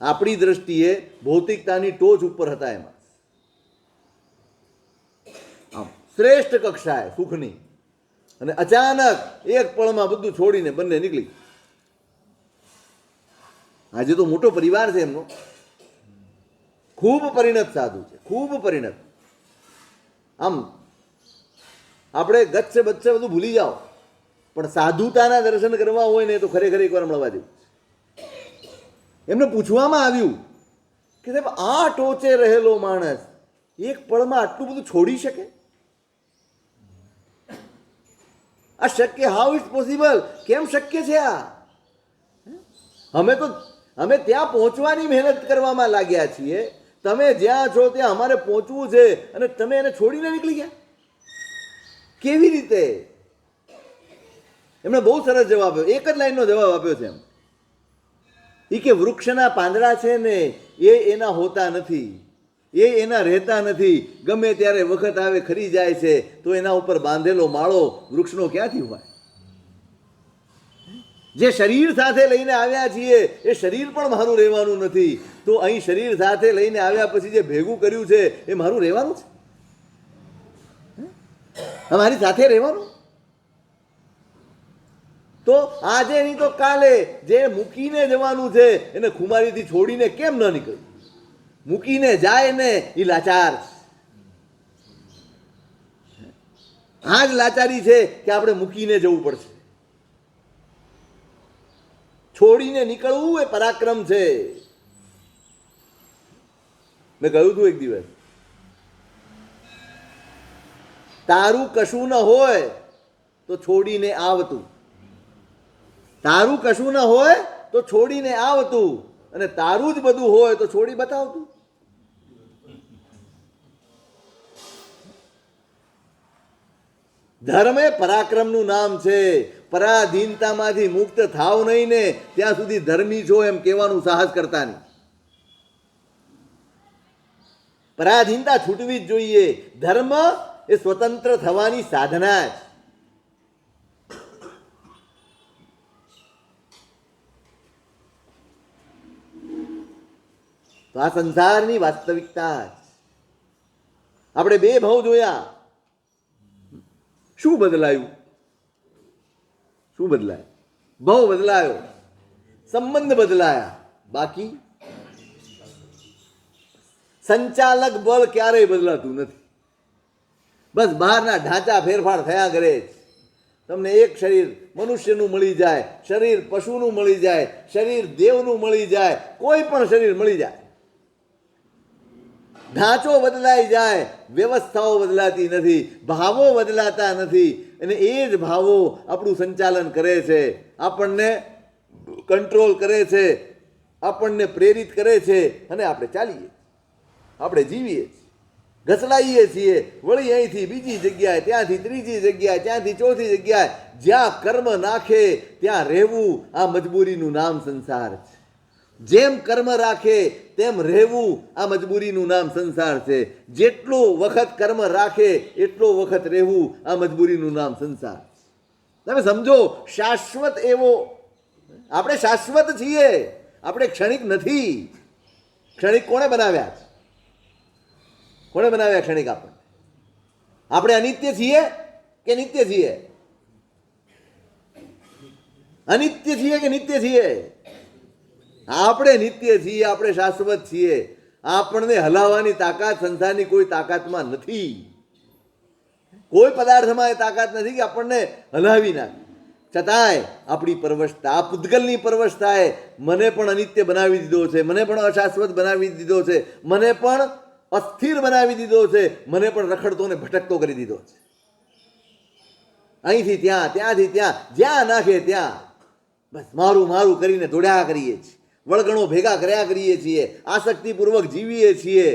આપણી દ્રષ્ટિએ ભૌતિકતાની ટોચ ઉપર હતા, એમાં આમ શ્રેષ્ઠ કક્ષાએ સુખની, અને અચાનક એક પળમાં બધું છોડીને બંને નીકળી. આજે તો મોટો પરિવાર છે એમનો, ખૂબ પરિણત સાધુ છે, ખૂબ પરિણત. આમ આપણે ગચ્છ બચ્છ બધું ભૂલી જાઓ, પણ સાધુતાના દર્શન કરવા હોય ને તો ખરેખર એકવાર મળવા જેવું. એમને પૂછવામાં આવ્યું કે સાહેબ, આ ટોચે રહેલો માણસ એક પળમાં આટલું બધું છોડી શકે? આ શક્ય? How is possible? કેમ શક્ય છે આ? અમે ત્યાં પહોંચવાની મહેનત કરવામાં લાગ્યા છીએ, તમે જ્યાં છો ત્યાં અમારે પહોંચવું છે અને તમે એને છોડીને નીકળી ગયા? કેવી રીતે? એમણે બહુ સરસ જવાબ આપ્યો, એક જ લાઈનનો જવાબ આપ્યો છે એમ. એ કે વૃક્ષના પાંદડા છે ને એ એના હોતા નથી, એ એના રહેતા નથી. ગમે ત્યારે વખત આવે ખરી જાય છે, તો એના ઉપર બાંધેલો માળો વૃક્ષનો ક્યાંથી હોય? જે શરીર સાથે લઈને આવ્યા છીએ એ શરીર પણ મારું રહેવાનું નથી, તો અહીં શરીર સાથે લઈને આવ્યા પછી જે ભેગું કર્યું છે એ મારું રહેવાનું છે, અમારી સાથે રહેવાનું. તો આજે નહીં તો કાલે જે મૂકીને જવાનું છે એને ખુમારીથી છોડીને કેમ ન નીકળ્યું? મૂકીને જાય ને એ લાચાર. આ જ લાચારી છે કે આપણે મૂકીને જવું પડશે. છોડીને નીકળવું એ પરાક્રમ છે. મેં કહ્યું હતું એક દિવસ, તારું કશું ન હોય તો છોડીને આવતું, તારું કશું ન હોય તો છોડીને આવતું, અને તારું જ બધું હોય તો છોડી બતાવતું. ધર્મ એ પરાક્રમનું નામ છે. પરાધીનતામાંથી મુક્ત થાવ નહીં ને ત્યાં સુધી ધર્મી છો એમ કહેવાનું સાહસ કરતા નહીં. પરાધીનતા છૂટવી જ જોઈએ. ધર્મ એ સ્વતંત્ર થવાની સાધના છે. તો આ સંસારની વાસ્તવિકતા છે. આપણે બે ભાવ જોયા. શું બદલાયું? શું બદલાયું? ભાવ બદલાયો, સંબંધ બદલાયા, બાકી સંચાલક બળ ક્યારેય બદલાતું નથી. બસ બહારના ઢાંચા ફેરફાર થયા કરે છે. તમને એક શરીર મનુષ્યનું મળી જાય, શરીર પશુનું મળી જાય, શરીર દેવનું મળી જાય, કોઈ પણ શરીર મળી જાય, ઢાંચો બદલાઈ જાય, વ્યવસ્થાઓ બદલાતી નથી, ભાવો બદલાતા નથી. અને એ જ ભાવો આપણું સંચાલન કરે છે, આપણને કંટ્રોલ કરે છે, આપણને પ્રેરિત કરે છે, અને આપણે ચાલીએ. આપણે જીવીએ છીએ, ઘસડાઈએ છીએ, વળી અહીંથી બીજી જગ્યાએ, ત્યાંથી ત્રીજી જગ્યાએ, ત્યાંથી ચોથી જગ્યાએ. જ્યાં કર્મ નાખે ત્યાં રહેવું, આ મજબૂરીનું નામ સંસાર છે. જેમ કર્મ રાખે તેમ રહેવું, આ મજબૂરીનું નામ સંસાર છે. જેટલો વખત કર્મ રાખે એટલો વખત રહેવું, આ મજબૂરીનું નામ સંસાર છે. તમે સમજો, શાશ્વત એવો આપણે શાશ્વત છીએ, આપણે ક્ષણિક નથી. ક્ષણિક કોણે બનાવ્યા છે? કોણે બનાવ્યા ક્ષણિક? આપણે અનિત્ય છીએ કે નિત્ય છીએ? અનિત્ય છીએ કે નિત્ય છીએ? આપણે નિત્ય છીએ, આપણે શાશ્વત છીએ. આપણને હલાવવાની તાકાત સંસારની કોઈ તાકાતમાં નથી. કોઈ પદાર્થમાં એ તાકાત નથી કે આપણને હલાવી નાખે. છતાંય આપણી પરવશતા, આ પૂતગલની પરવશતાએ મને પણ અનિત્ય બનાવી દીધો છે, મને પણ અશાશ્વત બનાવી દીધો છે, મને પણ અસ્થિર બનાવી દીધો છે, મને પણ રખડતો ને ભટકતો કરી દીધો છે. અહીંથી ત્યાં, ત્યાંથી ત્યાં, જ્યાં નાખે ત્યાં બસ મારું મારું કરીને દોડ્યા કરીએ છીએ, વળગણો ભેગા કર્યા કરીએ છીએ, આસક્તિપૂર્વક જીવીએ છીએ,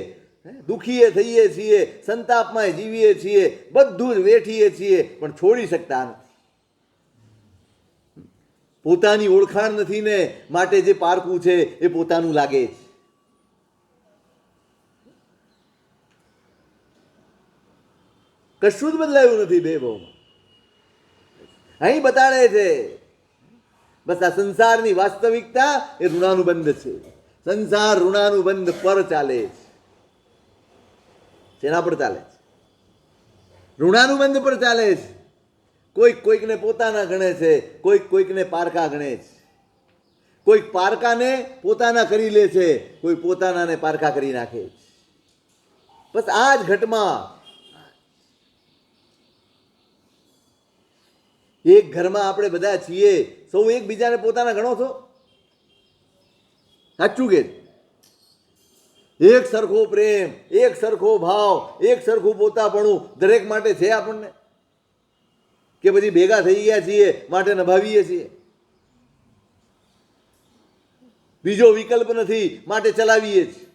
દુઃખીએ થઈએ છીએ, સંતાપમાં જીવીએ છીએ, બધું જ વેઠીએ છીએ, પણ છોડી શકતા નથી. પોતાની ઓળખાણ નથી ને માટે જે પારકું છે એ પોતાનું લાગે છે. કશું જ બદલાયું નથી બે ભાવમાં. અહીં બતાડે છે બસ આ સંસારની વાસ્તવિકતા એ ઋણાનુબંધ છે. સંસાર ઋણાનુબંધ પર ચાલે છે. શેના પર ચાલે છે? ઋણાનુબંધ પર ચાલે છે. કોઈક કોઈકને પોતાના ગણે છે, કોઈક કોઈકને પારકા ગણે છે. કોઈક પારકાને પોતાના કરી લે છે, કોઈ પોતાનાને પારકા કરી નાખે છે. બસ આ જ ઘટમાં એક ઘરમાં આપણે બધા છીએ, સૌ એકબીજાને પોતાના ગણો છો? સાચું કે? એક સરખો પ્રેમ, એક સરખો ભાવ, એક સરખું પોતાપણું દરેક માટે છે આપણને? કે પછી ભેગા થઈ ગયા છીએ માટે નભાવીએ છીએ? બીજો વિકલ્પ નથી માટે ચલાવીએ છીએ.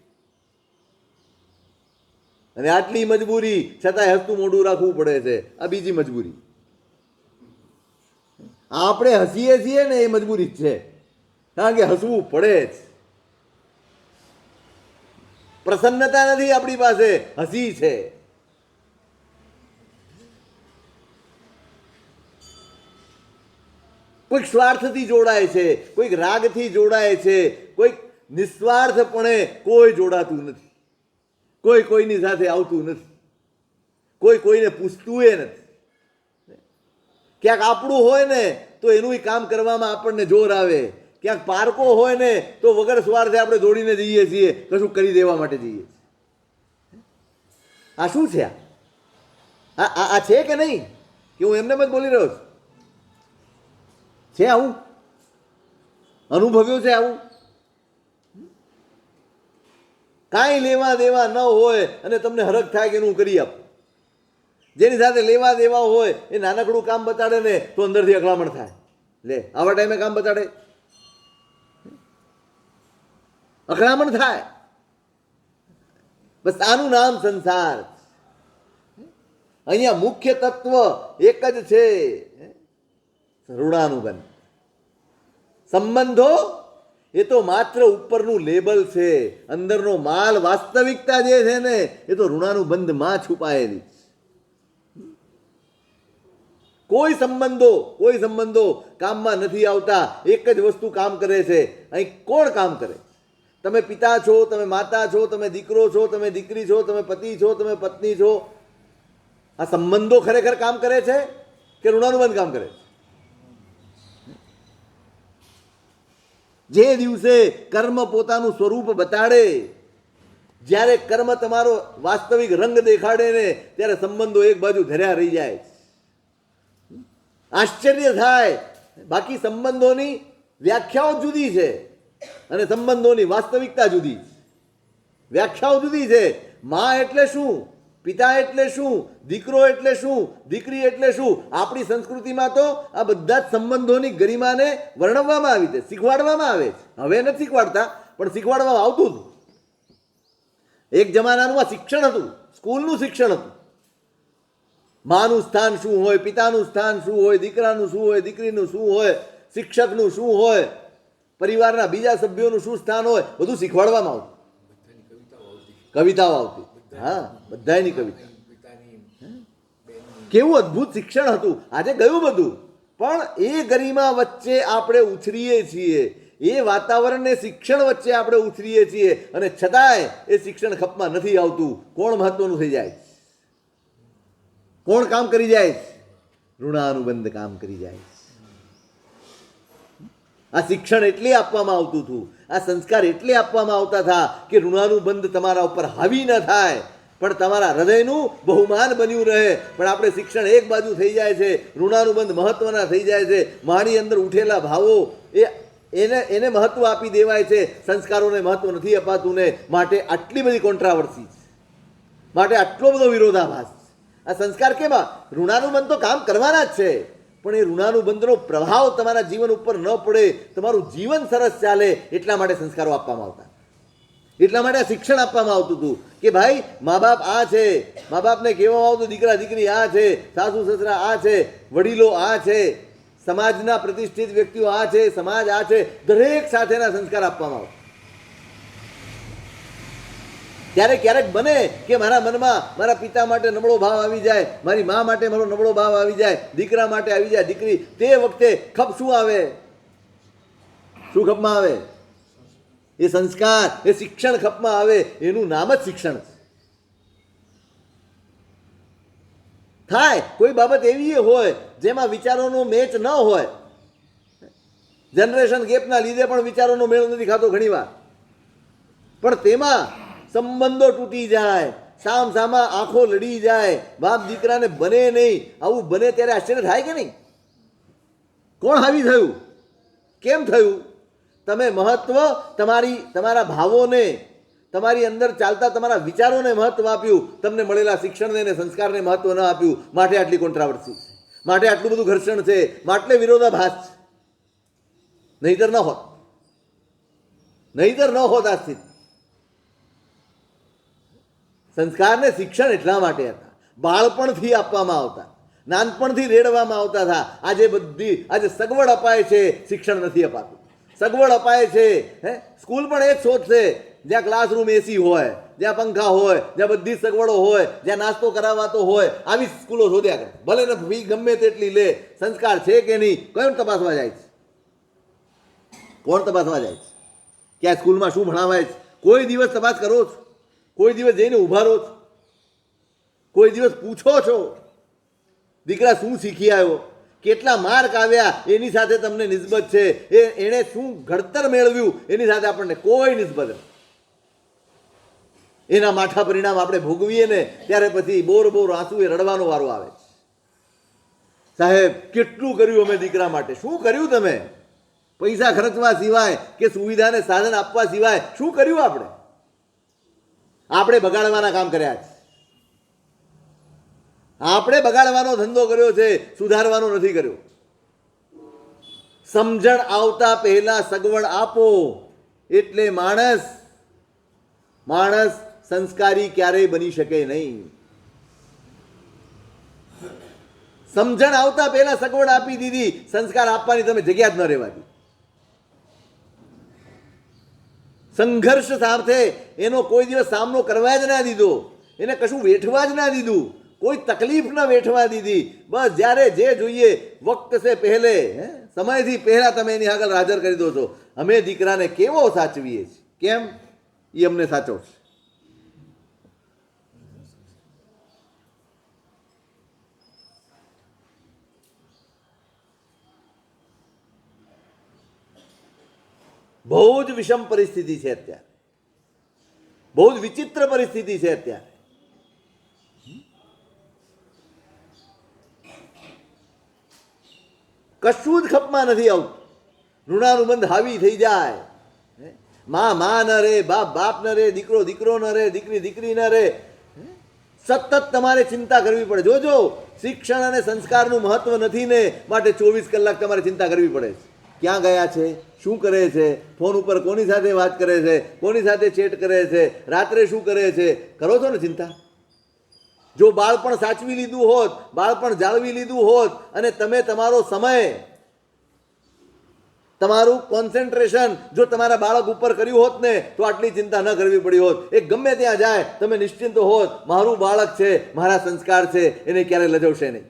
અને આટલી મજબૂરી છતાંય હસતું મોઢું રાખવું પડે છે. આ બીજી મજબૂરી. આપણે હસીએ છીએ ને એ મજબૂરી જ છે, કારણ કે હસવું પડે જ. પ્રસન્નતા નથી આપણી પાસે, હસી છે. કોઈક સ્વાર્થથી જોડાય છે, કોઈક રાગથી જોડાય છે, કોઈક નિસ્વાર્થપણે કોઈ જોડાતું નથી, કોઈ કોઈની સાથે આવતું નથી, કોઈ કોઈને પૂછતું એ નથી. ક્યાંક આપણું હોય ને તો એનું કામ કરવામાં આપણને જોર આવે, ક્યાંક પારકો હોય ને તો વગર સ્વાર્થે આપણે દોડીને જઈએ છીએ, કશું કરી દેવા માટે જઈએ છીએ. આ શું છે? આ છે કે નહીં? કે હું એમને જ બોલી રહ્યો છું? છે આવું? અનુભવ્યું છે આવું? કાંઈ લેવા દેવા ન હોય અને તમને હરખ થાય કે હું કરી આપું. જેની સાથે લેવા દેવા હોય એ નાનકડું કામ બતાડે ને તો અંદરથી અકળામણ થાય. લે, આવા ટાઈમે કામ બતાડે, અકળામણ થાય. બસ આનું નામ સંસાર. અહીંયા મુખ્ય તત્વ એક જ છે, ઋણાનુબંધ. સંબંધો એ તો માત્ર ઉપરનું લેબલ છે, અંદરનો માલ વાસ્તવિકતા જે છે ને એ તો ઋણાનુબંધમાં છુપાયેલી છે. કોઈ સંબંધો કામમાં નથી આવતા. એક જ વસ્તુ કામ કરે છે. અહીં કોણ કામ કરે? તમે પિતા છો, તમે માતા છો, તમે દીકરો છો, તમે દીકરી છો, તમે પતિ છો, તમે પત્ની છો. આ સંબંધો ખરેખર કામ કરે છે કે ઋણાનુબંધ કામ કરે છે? જે દિવસે કર્મ પોતાનું સ્વરૂપ બતાડે, જ્યારે કર્મ તમારો વાસ્તવિક રંગ દેખાડે ને ત્યારે સંબંધો એક બાજુ ધર્યા રહી જાય. આશ્ચર્ય થાય. બાકી સંબંધોની વ્યાખ્યાઓ જુદી છે અને સંબંધોની વાસ્તવિકતા જુદી છે. વ્યાખ્યાઓ જુદી છે. મા એટલે શું? પિતા એટલે શું? દીકરો એટલે શું? દીકરી એટલે શું? આપણી સંસ્કૃતિમાં તો આ બધા જ સંબંધોની ગરિમાને વર્ણવવામાં આવી છે, શીખવાડવામાં આવે છે. હવે નથી શીખવાડતા, પણ શીખવાડવામાં આવતું હતું. એક જમાનાનું આ શિક્ષણ હતું, સ્કૂલનું શિક્ષણ હતું. માનું સ્થાન શું હોય, પિતાનું સ્થાન શું હોય, દીકરાનું શું હોય, દીકરીનું શું હોય, શિક્ષકનું શું હોય, પરિવારના બીજા સભ્યોનું શું સ્થાન હોય, બધું શીખવાડવામાં આવતું. કવિતાઓ આવતી, હા, બધાની કવિતા. કેવું અદ્ભુત શિક્ષણ હતું. આજે ગયું બધું, પણ એ ગરિમા વચ્ચે આપણે ઉછરીએ છીએ, એ વાતાવરણને શિક્ષણ વચ્ચે આપણે ઉછરીએ છીએ, અને છતાંય એ શિક્ષણ ખપમાં નથી આવતું. કોણ મહત્વનું થઈ જાય? કોણ કામ કરી જાય? ઋણાનુબંધ કામ કરી જાય. આ શિક્ષણ એટલે આપવામાં આવતું હતું, આ સંસ્કાર એટલે આપવામાં આવતા હતા કે ઋણાનુબંધ તમારા ઉપર હાવી ન થાય, પણ તમારા હૃદયનું બહુમાન બન્યું રહે. પણ આપણે શિક્ષણ એક બાજુ થઈ જાય છે, ઋણાનુબંધ મહત્વના થઈ જાય છે. મારી અંદર ઉઠેલા ભાવો એને મહત્વ આપી દેવાય છે, સંસ્કારોને મહત્વ નથી અપાતું ને. માટે આટલી બધી કોન્ટ્રાવર્સી, માટે આટલો બધો વિરોધાભાસ. આ સંસ્કાર કેમાં? ઋણાનુબંધ તો કામ કરવાના જ છે, પણ એ ઋણાનુબંધનો પ્રભાવ તમારા જીવન ઉપર ન પડે, તમારું જીવન સરસ ચાલે, એટલા માટે સંસ્કારો આપવામાં આવતા. એટલા માટે આ શિક્ષણ આપવામાં આવતું હતું કે ભાઈ મા બાપ આ છે, મા બાપને કહેવામાં આવતું દીકરા દીકરી આ છે, સાસુ સસરા આ છે, વડીલો આ છે, સમાજના પ્રતિષ્ઠિત વ્યક્તિઓ આ છે, સમાજ આ છે, દરેક સાથેના સંસ્કાર આપવામાં આવતા. ત્યારે ક્યારેક બને કે મારા મનમાં મારા પિતા માટે નબળો ભાવ આવી જાય, મારી મા માટે મારો નબળો ભાવ આવી જાય, દીકરા માટે આવી જાય, દીકરી. તે વખતે ખપ શું આવે? શું ખપમાં આવે? એ સંસ્કાર, એ શિક્ષણ ખપમાં આવે. એનું નામ જ શિક્ષણ થાય. કોઈ બાબત એવી હોય જેમાં વિચારોનો મેચ ન હોય, જનરેશન ગેપના લીધે પણ વિચારોનો મેળ નથી ખાતો ઘણીવાર, પણ તેમાં સંબંધો તૂટી જાય, સામ સામા આંખો લડી જાય, બાપ દીકરાને બને નહીં. આવું બને ત્યારે આશ્ચર્ય થાય કે નહીં? કોણ હાવી થયું? કેમ થયું? તમે મહત્વ તમારા ભાવોને, તમારી અંદર ચાલતા તમારા વિચારોને મહત્વ આપ્યું, તમને મળેલા શિક્ષણને અને સંસ્કારને મહત્વ ન આપ્યું. માટે આટલી કોન્ટ્રાવર્સી, માટે આટલું બધું ઘર્ષણ છે, માટે વિરોધાભાસ છે. નહીતર ન હોત આ સ્થિતિ. સંસ્કારને શિક્ષણ એટલા માટે હતા, બાળપણથી આપવામાં આવતા, નાનપણથી રેડવામાં આવતા હતા. આજે સગવડ અપાય છે, શિક્ષણ નથી અપાતું. સગવડ અપાય છે, સ્કૂલ પણ એ જ શોધશે જ્યાં ક્લાસરૂમ એસી હોય, જ્યાં પંખા હોય, જ્યાં બધી સગવડો હોય, જ્યાં નાસ્તો કરાવાતો હોય. આવી સ્કૂલો શોધ્યા કરે. ભલે ને ફી ગમે તેટલી લે, સંસ્કાર છે કે નહીં કોણ તપાસવા જાય છે? કોણ તપાસવા જાય છે કે આ સ્કૂલમાં શું ભણાવાય છે? કોઈ દિવસ તપાસ કરો છો? કોઈ દિવસ જઈને ઊભા રહો છો? કોઈ દિવસ પૂછો છો દીકરા શું શીખી આવ્યો, કેટલા માર્ક આવ્યા, એની સાથે તમને નિસ્બત છે? એણે શું ઘડતર મેળવ્યું એની સાથે આપણને કોઈ નિસ્બત નથી. એના માઠા પરિણામ આપણે ભોગવીએ ને ત્યારે પછી બોર આંસુએ રડવાનો વારો આવે છે. સાહેબ કેટલું કર્યું અમે દીકરા માટે. શું કર્યું તમે? પૈસા ખર્ચવા સિવાય કે સુવિધાને સાધન આપવા સિવાય શું કર્યું? આપણે બગાડવાના કામ કર્યા છે. આપણે બગાડવાનો ધંધો કર્યો છે, સુધારવાનો નથી કર્યો. સમજણ આવતા પહેલા સગવડ આપો એટલે માણસ સંસ્કારી ક્યારેય બની શકે નહીં. સમજણ આવતા પહેલા સગવડ આપી દીધી, સંસ્કાર આપવાની તમે જગ્યા જ ન રહેવા દી. સંઘર્ષ સાથે એનો કોઈ દિવસ સામનો કરવા જ ના દીધો, એને કશું વેઠવા જ ના દીધું, કોઈ તકલીફ ન વેઠવા દીધી. બસ જ્યારે જે જોઈએ વક્ત સે પહેલે, સમયથી પહેલા તમે એની આગળ હાજર કરી દો છો. અમે દીકરાને કેવો સાચવીએ છીએ, કેમ એ અમને સાચવશે. બહુ જ વિષમ પરિસ્થિતિ છે અત્યારે, બહુ જ વિચિત્ર પરિસ્થિતિ છે અત્યારે. કશું જ ખપમાં નથી આવતું. ઋણાનુબંધ હાવી થઈ જાય. મા ન રહે, બાપ ન રહે, દીકરો ન રહે, દીકરી ન રહે. સતત તમારે ચિંતા કરવી પડે. જોજો શિક્ષણ અને સંસ્કારનું મહત્વ નથી ને માટે 24 કલાક તમારે ચિંતા કરવી પડે છે. ક્યાં ગયા છે, શું કરે છે, ફોન ઉપર કોની સાથે વાત કરે છે, કોની સાથે ચેટ કરે છે, રાત્રે શું કરે છે, કરો છો ને ચિંતા? જો બાળપણ સાચવી લીધું હોત, બાળપણ જાળવી લીધું હોત અને તમે તમારો સમય, તમારું કોન્સન્ટ્રેશન જો તમારા બાળક ઉપર કર્યું હોત ને તો આટલી ચિંતા ન કરવી પડી હોત. એ ગમે ત્યાં જાય તમે નિશ્ચિંત હોત, મારું બાળક છે, મારા સંસ્કાર છે, એને ક્યારે લજવશે નહીં.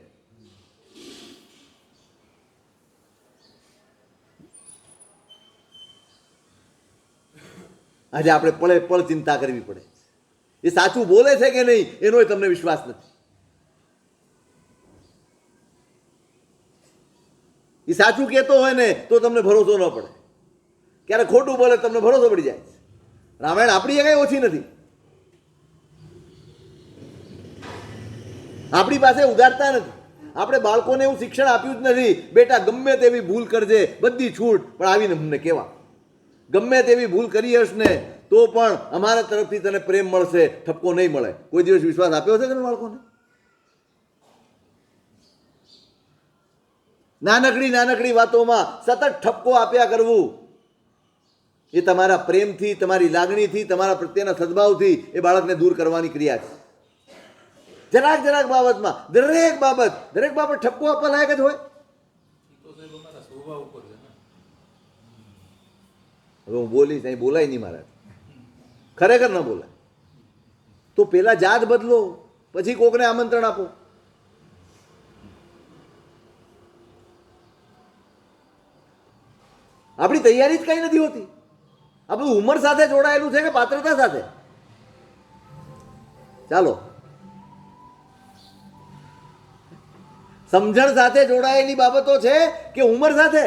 આજે આપણે પળે પળ ચિંતા કરવી પડે. એ સાચું બોલે છે કે નહીં એનો તમને વિશ્વાસ નથી. એ સાચું કહેતો હોય ને તો તમને ભરોસો ન પડે, ક્યારે ખોટું બોલે તમને ભરોસો પડી જાય. રામાયણ આપણી કઈ ઓછી નથી. આપણી પાસે ઉદારતા નથી. આપણે બાળકોને એવું શિક્ષણ આપ્યું જ નથી, બેટા ગમે તેવી ભૂલ કરજે, બધી છૂટ, પણ આવીને અમને કહેવા. ગમે તેવી ભૂલ કરી હશ ને તો પણ અમારા તરફથી તને પ્રેમ મળશે, ઠપકો નહીં મળે. કોઈ દિવસ વિશ્વાસ આપ્યો છે તમે બાળકોને? નાનકડી નાનકડી વાતોમાં સતત ઠપકો આપ્યા કરવું એ તમારા પ્રેમથી, તમારી લાગણીથી, તમારા પ્રત્યેના સદભાવથી એ બાળકને દૂર કરવાની ક્રિયા છે. જરાક જરાક બાબતમાં, દરેક બાબત ઠપકો આપવા લાયક જ હોય. હવે હું બોલીશ, અહીં બોલાય નહીં મારા, ખરેખર ન બોલાય. તો પેલા જાત બદલો, પછી કોકને આમંત્રણ આપો. આપણી તૈયારી જ કઈ નથી હોતી. આ બધું ઉંમર સાથે જોડાયેલું છે કે પાત્રતા સાથે? ચાલો, સમજણ સાથે જોડાયેલી બાબતો છે કે ઉંમર સાથે?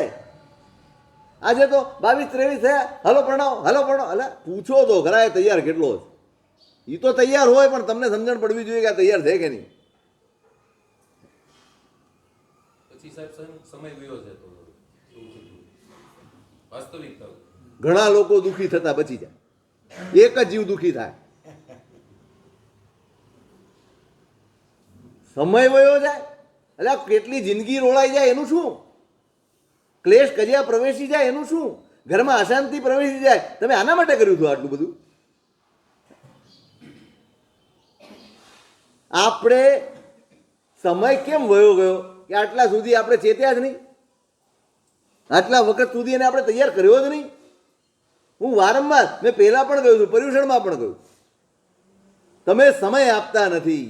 આજે તો 22-23 થયા, હલો પ્રણવ, એટલે પૂછો તો ખરા એ તૈયાર કેટલો છે. એ તો તૈયાર હોય પણ તમને સમજણ પડવી જોઈએ કે આ તૈયાર છે કે નહીં. પછી સાહેબ સમય ગયો છે તો વાસ્તવિકતા ઘણા લોકો દુઃખી થતા બચી જાય, એક જ જીવ દુઃખી થાય. સમય વયો જાય એટલે કેટલી જિંદગી રોળાઈ જાય એનું શું? ક્લેશ કજિયા પ્રવેશી જાય એનું શું? ઘરમાં અશાંતિ પ્રવેશી જાય. તમે આના માટે કર્યું હતું આટલું બધું? આપણે સમય કેમ વયો ગયો કે આટલા સુધી આપણે ચેત્યા જ નહીં? આટલા વખત સુધી એને આપણે તૈયાર કર્યો જ નહીં. હું વારંવાર, મેં પહેલા પણ કહ્યું હતું, પર્યુષણમાં પણ કહ્યું, તમે સમય આપતા નથી.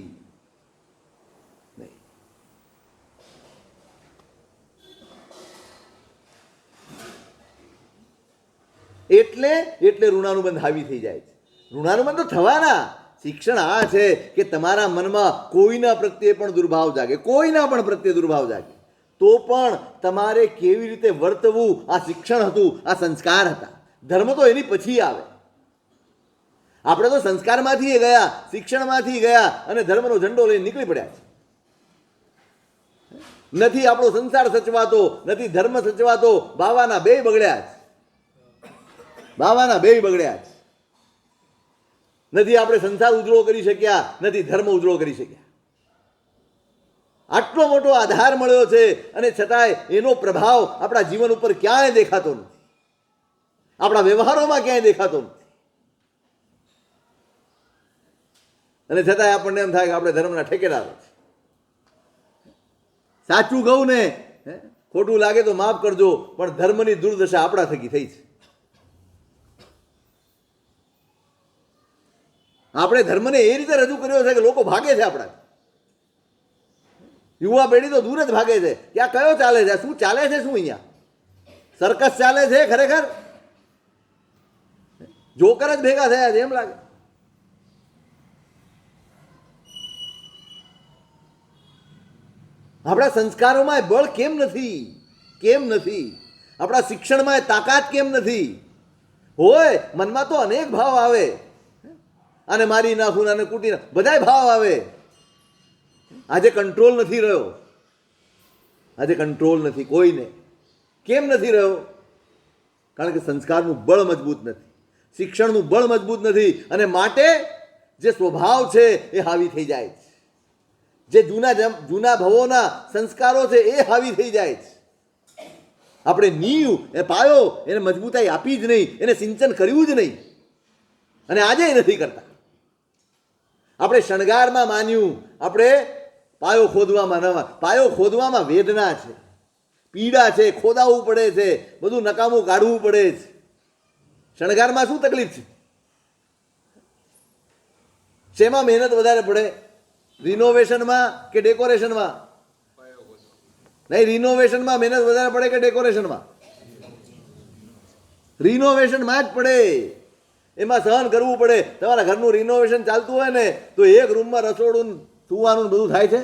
એટલે ઋણાનુબંધ હાવી થઈ જાય છે. ઋણાનુબંધ તો થવાના. શિક્ષણ આ છે કે તમારા મનમાં કોઈના પ્રત્યે પણ દુર્ભાવ જાગે, કોઈના પણ પ્રત્યે દુર્ભાવ જાગે, તો પણ તમારે કેવી રીતે વર્તવું આ શિક્ષણ હતું, આ સંસ્કાર હતા. ધર્મ તો એની પછી આવે. આપણે તો સંસ્કારમાંથી ગયા, શિક્ષણમાંથી ગયા અને ધર્મનો ઝંડો લઈને નીકળી પડ્યા છે. નથી આપણો સંસાર સચવાતો, નથી ધર્મ સચવાતો. બાવાના બે બગડ્યા છે. નથી આપણે સંસાર ઉજળો કરી શક્યા, નથી ધર્મ ઉજળો કરી શક્યા. આટલો મોટો આધાર મળ્યો છે અને છતાંય એનો પ્રભાવ આપણા જીવન ઉપર ક્યાંય દેખાતો નથી, આપણા વ્યવહારોમાં ક્યાંય દેખાતો નથી. અને છતાંય આપણને એમ થાય કે આપણે ધર્મના ઠેકેદારો છે. સાચું કહું ને, ખોટું લાગે તો માફ કરજો, પણ ધર્મની દુર્દશા આપણા થકી થઈ છે. આપણે ધર્મને એ રીતે રજૂ કર્યો છે કે લોકો ભાગે છે આપણા. યુવા પેઢી તો દૂર જ ભાગે છે કે આ કયો ચાલે છે, શું ચાલે છે, શું અહીંયા સર્કસ ચાલે છે? ખરેખર જોકર જ ભેગા થયા છે એમ લાગે. આપણા સંસ્કારોમાં બળ કેમ નથી? આપણા શિક્ષણમાં તાકાત કેમ નથી? હોય મનમાં તો અનેક ભાવ આવે, આને મારી નાખું, આને કૂટી નાખું, બધાય ભાવ આવે. આજે કંટ્રોલ નથી રહ્યો. આજે કંટ્રોલ નથી કોઈને. કેમ નથી રહ્યો? કારણ કે સંસ્કારનું બળ મજબૂત નથી, શિક્ષણનું બળ મજબૂત નથી, અને માટે જે સ્વભાવ છે એ હાવી થઈ જાય છે. જે જૂના ભવોના સંસ્કારો છે એ હાવી થઈ જાય છે. આપણે નીવ એ પાયો એને મજબૂતાઈ આપી જ નહીં, એને સિંચન કર્યું જ નહીં, અને આજે નથી કરતા. આપણે શણગારમાં માન્યું, આપણે પાયો ખોદવામાં ન પાયો ખોદવામાં વેદના છે, પીડા છે, ખોદાવવું પડે છે, બધું નકામું કાઢવું પડે છે. શણગારમાં શું તકલીફ છે? શેમાં મહેનત વધારે પડે? રિનોવેશનમાં કે ડેકોરેશનમાં? નહીં, રિનોવેશનમાં મહેનત વધારે પડે કે ડેકોરેશનમાં? રિનોવેશનમાં જ પડે. એમાં સહન કરવું પડે. તમારા ઘરનું રિનોવેશન ચાલતું હોય ને તો એક રૂમમાં રસોડું સુવાનું બધું થાય છે,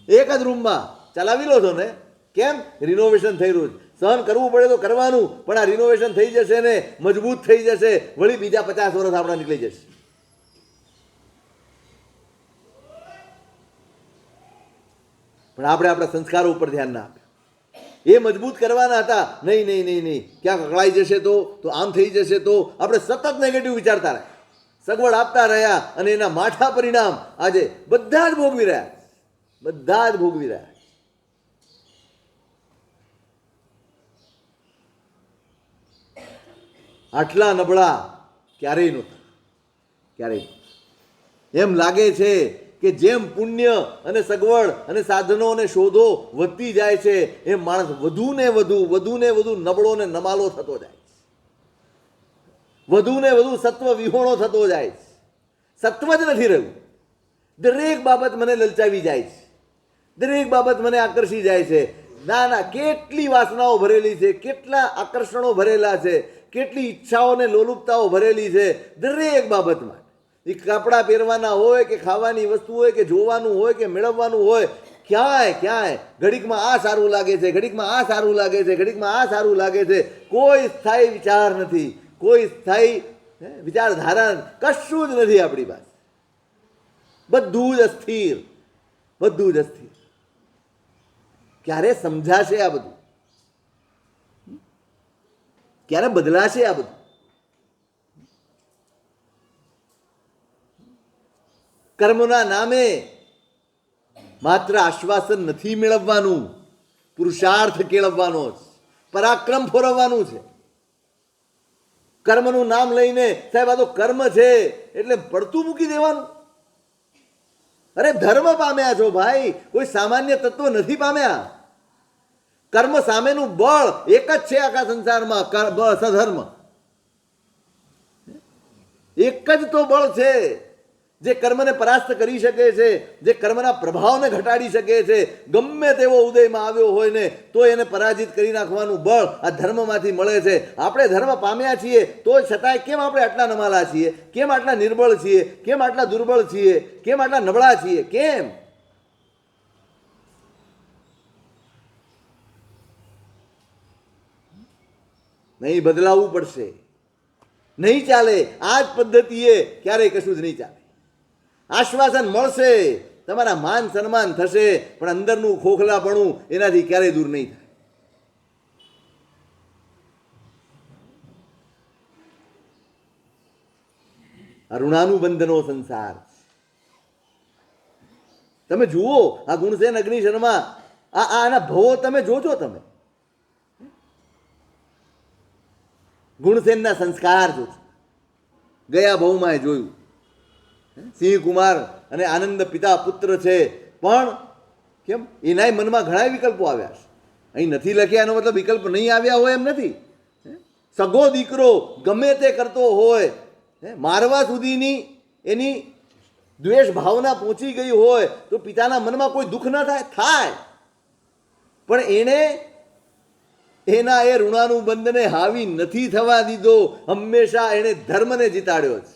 એક જ રૂમમાં ચલાવી લો છો ને. કેમ? રિનોવેશન થઈ રહ્યું છે. સહન કરવું પડે તો કરવાનું, પણ આ રિનોવેશન થઈ જશે ને મજબૂત થઈ જશે, વળી બીજા 50 વર્ષ આપણા નીકળી જશે. પણ આપણે આપણા સંસ્કારો ઉપર ધ્યાન ના આપ્યું. એ મજબૂત કરવાના હતા. નહીં નહીં નહીં નહીં, ક્યાંક અકળાઈ જશે તો આમ થઈ જશે તો આપણે સતત નેગેટિવ વિચારતા રહ્યા, સગવડ આપતા રહ્યા, અને એના માઠા પરિણામ આજે બધા જ ભોગવી રહ્યા, બધા જ ભોગવી રહ્યા. આટલા નબળા ક્યારેય નહોતા, ક્યારેય. એમ લાગે છે કે જેમ પુણ્ય અને સગવડ અને સાધનો અને શોધો વધતી જાય છે એમ માણસ વધુ ને વધુ નબળો ને નમાલો થતો જાય છે, વધુ ને વધુ સત્વ વિહોણો થતો જાય છે. સત્વ જ નથી રહ્યું. દરેક બાબત મને લલચાવી જાય છે, દરેક બાબત મને આકર્ષી જાય છે. ના ના, કેટલી વાસનાઓ ભરેલી છે, કેટલા આકર્ષણો ભરેલા છે, કેટલી ઈચ્છાઓ ને લોલુપતાઓ ભરેલી છે દરેક બાબતમાં. એ કપડાં પહેરવાના હોય કે ખાવાની વસ્તુ હોય કે જોવાનું હોય કે મેળવવાનું હોય, ક્યાંય ઘડીકમાં આ સારું લાગે છે, ઘડીકમાં આ સારું લાગે છે, ઘડીકમાં આ સારું લાગે છે. કોઈ સ્થાયી વિચાર નથી, કોઈ સ્થાયી વિચારધારા કશું જ નથી આપણી પાસે. બધું જ અસ્થિર, બધું જ અસ્થિર. ક્યારે સમજાશે આ બધું? ક્યારે બદલાશે આ બધું? કર્મના નામે માત્ર આશ્વાસન નથી મેળવવાનું, પુરુષાર્થ કેળવવાનો છે, પરાક્રમ ફોરવવાનું છે. કર્મનું નામ લઈને સાહેબ આ તો કર્મ છે એટલે પડતું મૂકી દેવાનું. અરે ધર્મ પામ્યા છો ભાઈ, કોઈ સામાન્ય તત્વ નથી પામ્યા. કર્મ સામેનું બળ એક જ છે આખા સંસારમાં, સધર્મ. એક જ તો બળ છે જે કર્મને પરાસ્ત કરી શકે છે, જે કર્મના પ્રભાવને ઘટાડી શકે છે. ગમે તેવો ઉદયમાં આવ્યો હોય ને તો એને પરાજિત કરી નાખવાનું બળ આ ધર્મમાંથી મળે છે. આપણે ધર્મ પામ્યા છીએ તો છતાંય કેમ આપણે આટલા નમાલા છીએ? કેમ આટલા નિર્બળ છીએ? કેમ આટલા દુર્બળ છીએ? કેમ આટલા નબળા છીએ? કેમ? નહીં, બદલાવવું પડશે. નહીં ચાલે આ જ પદ્ધતિએ, ક્યારેય કશું જ નહીં ચાલે. આશ્વાસન મળશે, તમારા માન સન્માન થશે, પણ અંદરનું ખોખલાપણું એનાથી ક્યારેય દૂર નહીં થાય. આ ઋણાનુબંધનો સંસાર. તમે જુઓ આ ગુણસેન અગ્નિ શર્મા, આના ભવો તમે જોજો. તમે ગુણસેનના સંસ્કાર જોજો. ગયા ભવમાં જોયું સિંહ કુમાર અને આનંદ પિતા પુત્ર છે, પણ કેમ એનાય મનમાં ઘણા વિકલ્પો આવ્યા છે. અહીં નથી લખ્યા એનો મતલબ વિકલ્પ નહીં આવ્યા હોય એમ નથી. સગો દીકરો ગમે તે કરતો હોય, મારવા સુધીની એની દ્વેષ ભાવના પહોંચી ગઈ હોય તો પિતાના મનમાં કોઈ દુઃખ ન થાય, પણ એણે એના એ ઋણાનુબંધને હાવી નથી થવા દીધો. હંમેશા એણે ધર્મને જીતાડ્યો છે,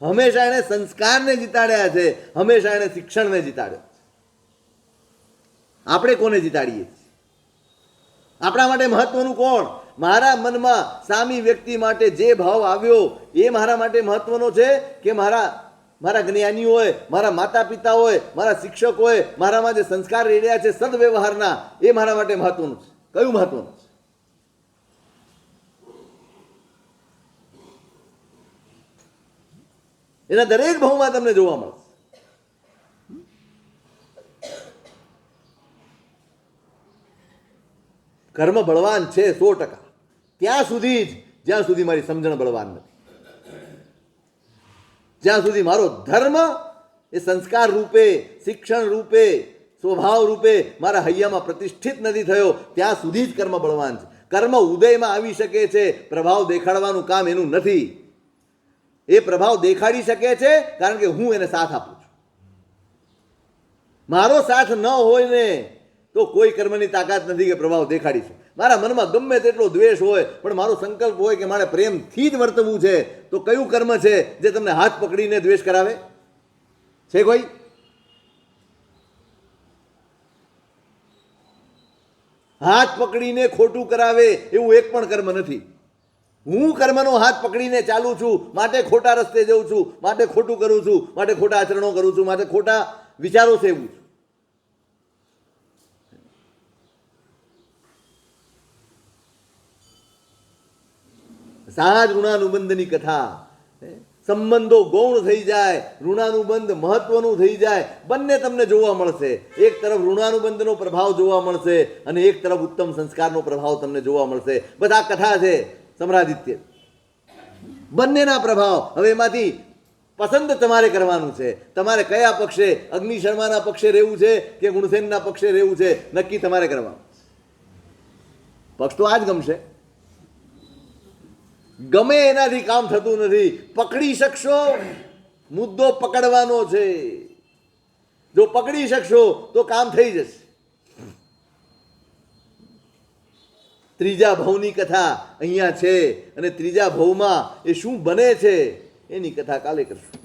હંમેશા એણે સંસ્કારને જીતાડ્યા છે, હંમેશા એણે શિક્ષણને જીતાડ્યો છે. આપણે કોને જીતાડીએ છીએ? આપણા માટે મહત્વનું કોણ? મારા મનમાં સામી વ્યક્તિ માટે જે ભાવ આવ્યો એ મારા માટે મહત્વનો છે કે મારા જ્ઞાની હોય, મારા માતા પિતા હોય, મારા શિક્ષક હોય, મારામાં જે સંસ્કાર રેડ્યા છે સદવ્યવહારના, એ મારા માટે મહત્વનું છે? કયું મહત્વનું છે? એના દરેક ભાવમાં તમને જોવા મળશે. કર્મ બળવાન છે 100%, ત્યાં સુધી જ જ્યાં સુધી મારી સમજણ બળવાન નથી, જ્યાં સુધી મારો ધર્મ એ સંસ્કાર રૂપે, શિક્ષણ રૂપે, સ્વભાવ રૂપે મારા હૈયામાં પ્રતિષ્ઠિત નથી થયો, ત્યાં સુધી જ કર્મ બળવાન છે. કર્મ ઉદયમાં આવી શકે છે, પ્રભાવ દેખાડવાનું કામ એનું નથી. એ પ્રભાવ દેખાડી શકે છે કારણ કે હું એને સાથ આપું છું. મારો સાથ ન હોય ને તો કોઈ કર્મની તાકાત નથી કે પ્રભાવ દેખાડી છે. મારા મનમાં ગમે તેટલો દ્વેષ હોય પણ મારો સંકલ્પ હોય કે મારે પ્રેમથી જ વર્તવું છે, તો કયું કર્મ છે જે તમને હાથ પકડીને દ્વેષ કરાવે છે? કોઈ હાથ પકડીને ખોટું કરાવે એવું એક પણ કર્મ નથી. હું કર્મનો હાથ પકડીને ચાલું છું, માટે ખોટા રસ્તે જઉં છું, માટે ખોટું કરું છું, માટે ખોટા આચરણો કરું છું, માટે ખોટા વિચારો સેવું છું. સહજ ઋણાનુબંધની કથા, સંબંધો ગૌણ થઈ જાય, ઋણાનુબંધ મહત્વનું થઈ જાય, બંને તમને જોવા મળશે. એક તરફ ઋણાનુબંધનો પ્રભાવ જોવા મળશે અને એક તરફ ઉત્તમ સંસ્કારનો પ્રભાવ તમને જોવા મળશે. બસ આ કથા છે સમરાદિત્ય, બંનેના પ્રભાવ. હવે એમાંથી પસંદ તમારે કરવાનું છે. તમારે કયા પક્ષે, અગ્નિ શર્માના પક્ષે રહેવું છે કે ગુણસેનના પક્ષે રહેવું છે, નક્કી તમારે કરવાનું. પક્ષ તો આ જ ગમશે, ગમે એનાથી કામ થતું નથી. પકડી શકશો, મુદ્દો પકડવાનો છે. જો પકડી શકશો તો કામ થઈ જશે. ત્રીજા ભવની કથા અહીંયા છે અને ત્રીજા ભવમાં એ શું બને છે એની કથા કાલે કરશું.